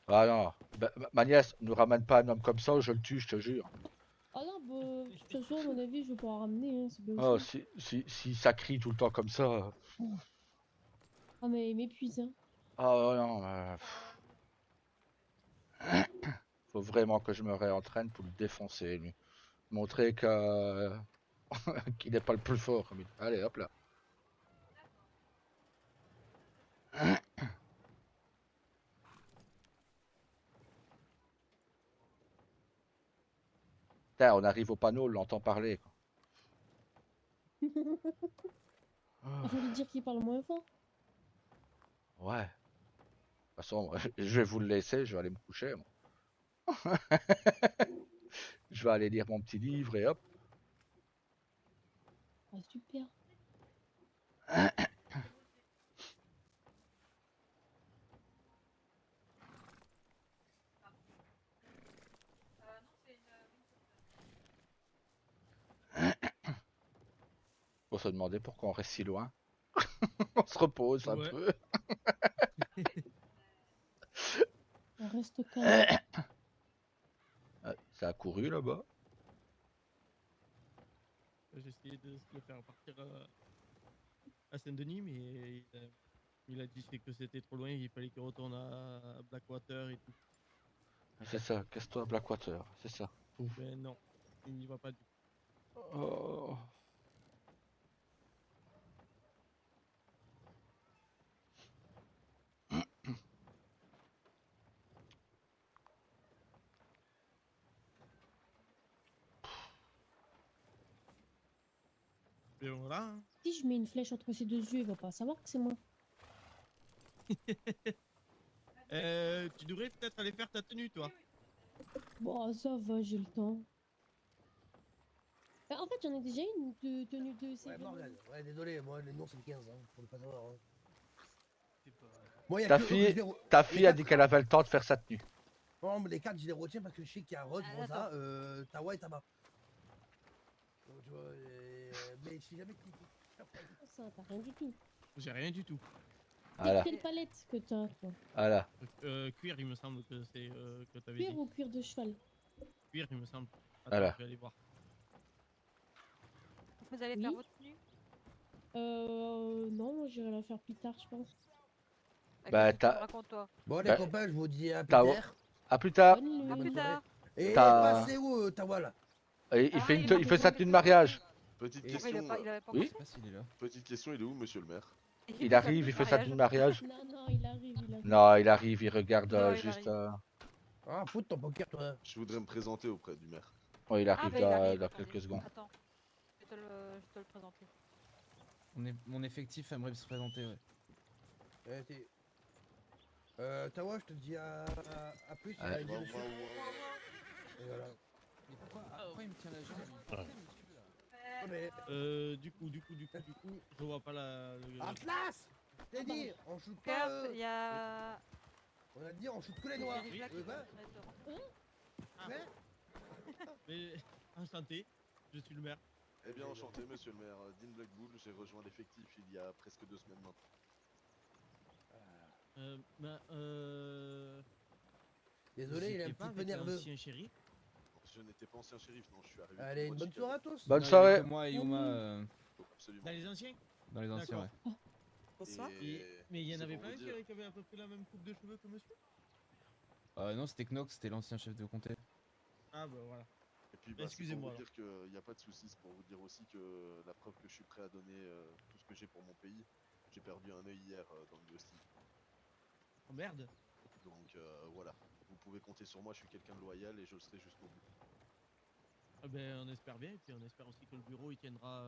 Ah non. Bah, ma nièce, nous ramène pas un homme comme ça ou je le tue, je te jure. Ah non, bah, de toute façon, à mon avis, je vais pas en ramener. Hein, c'est bien Oh, aussi. si ça crie tout le temps comme ça. Ah, mais il m'épuise. Hein. Ah non. Faut vraiment que je me réentraîne pour le défoncer, lui. Montrer que qu'il n'est pas le plus fort. Comme il... Allez, hop là. Putain, on arrive au panneau, on l'entend parler. Quoi. Il faut lui dire qu'il parle moins fort. Ouais. De toute façon, je vais vous le laisser, je vais aller me coucher. Moi. Je vais aller lire mon petit livre et hop. Ah, super. se demander pourquoi on reste si loin. On se repose un Ouais. peu. On reste calme. Ça a couru là-bas. J'ai essayé de le faire partir à Saint-Denis, mais il a dit que c'était trop loin, il fallait qu'il retourne à Blackwater et tout. C'est ça, casse-toi Blackwater, c'est ça. Ouf. Mais non, il n'y va pas du tout. Oh. Et voilà. Hein. Si je mets une flèche entre ses deux yeux, il va pas savoir que c'est moi. Tu devrais peut-être aller faire ta tenue, toi. Bon, ça va, j'ai le temps. Bah, en fait, j'en ai déjà une de tenue de Ouais, cérémonie. Morgane. Ouais, désolé, moi, le nom, c'est le 15, hein, pour ne pas savoir. Hein. C'est pas... Moi, y a Ta que eux que fille, je les re- ta les fille a quatre- dit qu'elle avait le temps de faire sa tenue. Non, mais les 4, je les retiens parce que je sais qu'il y a Rose, Ah, Rosa, attends. Tawa et Taba. Donc, tu vois, mais si jamais tu... Ça, t'as rien du tout. J'ai rien du tout. Voilà. Quelle palette que t'as, toi? Voilà. Cuir, il me semble que c'est que t'avais Cuir dit. ou cuir de cheval? Cuir, il me semble. Attends, Voilà. je vais aller voir. Vous allez faire votre tenue? Non, moi j'irai la faire plus tard, je pense. Bah, Qu'est-ce que tu me t'as. racontes, toi? Bon, les Bah, copains, je vous dis à plus t'as- tard. À plus tard. Bonne nuit. À plus Bonne soirée. tard. Et T'as- passez où, Tawa, là? Il Ah, fait il une est te- pas il fait sa encore tenue de fait. mariage. Petite Et- question. il avait pas Oui. Je sais pas s'il est là. Petite question, il est où, monsieur le maire? Il arrive, il fait sa tenue de mariage. Non, non, il arrive, il arrive. Non, il arrive, il regarde Non, il juste. arrive. Ah, fout ton poker, toi. Je voudrais me présenter auprès du maire. Ouais, il Ah, arrive bah il arrive, dans attendez. quelques secondes. Attends, je vais te le présenter. Mon effectif aimerait se présenter, ouais. Tawa, je te dis à plus. Ouais. Et voilà. Mais pourquoi il me tient la jambe lui Ouais. Ouais, mais... Du coup, je vois pas le. Atlas! T'as dit, on shoot pas. Regarde, il y a. On a dit, on shoot que les noirs. Il y a Black Ouais, bah, restaurant. ouais. Mais enchanté, je suis le maire. Eh bien, enchanté, monsieur le maire. Dean Blackbull, j'ai rejoint l'effectif il y a presque 2 semaines maintenant. Désolé, il est un petit peu nerveux. Ancien shérif. Je n'étais pas ancien shérif, non, je suis arrivé. Allez, tout une droit bonne de Chicago. soirée à tous. Bonne Non, il y avait soirée. que moi et Yuma Absolument. Dans les anciens? dans les anciens, D'accord. ouais. Bonsoir. Mais il y en c'est avait pour pas un vous qui dire- avait à peu près la même coupe de cheveux que monsieur? Non, c'était Knox, c'était l'ancien chef de comté. Ah bah voilà. Et puis, bah, c'est Excusez-moi, pour vous dire qu'il n'y a pas de soucis, c'est pour vous dire aussi que la preuve que je suis prêt à donner tout ce que j'ai pour mon pays, j'ai perdu un œil hier dans le ghosting. Oh merde. Donc voilà, vous pouvez compter sur moi, je suis quelqu'un de loyal et je le serai jusqu'au bout. Ah ben on espère bien, et puis on espère aussi que le bureau il tiendra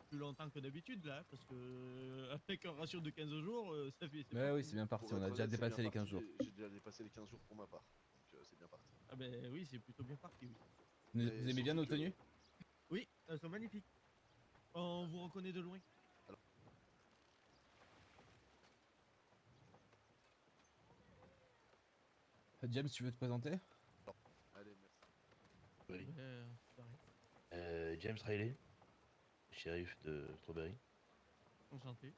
plus longtemps que d'habitude là, parce que avec un ratio de 15 jours, ça fait. Ouais, oui, c'est bien parti, Pour on a être déjà honnête, c'est dépassé bien les 15 parti, jours. J'ai déjà dépassé les 15 jours pour ma part, donc c'est bien parti. Ah ben oui, c'est plutôt bien parti. Oui, Vous Mais aimez bien surtout nos que- tenues? oui, elles sont magnifiques. On vous reconnaît de loin. James, tu veux te présenter? Allez, merci. Oui. Pareil. James Riley, shérif de Strawberry, Enchanté.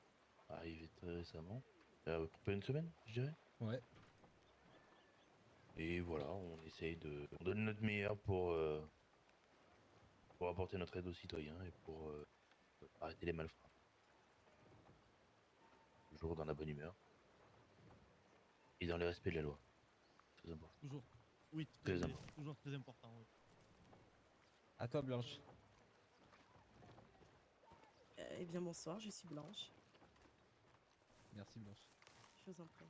arrivé très récemment. Pour pas une semaine, je dirais. Ouais. Et voilà, on essaye de. On donne notre meilleur pour apporter notre aide aux citoyens et pour arrêter les malfrats. Toujours dans la bonne humeur. Et dans le respect de la loi. Très important. Toujours. Oui, Très important. toujours très important. Oui. À toi, Blanche. Eh bien bonsoir, je suis Blanche. Merci, Blanche. Je vous en prie.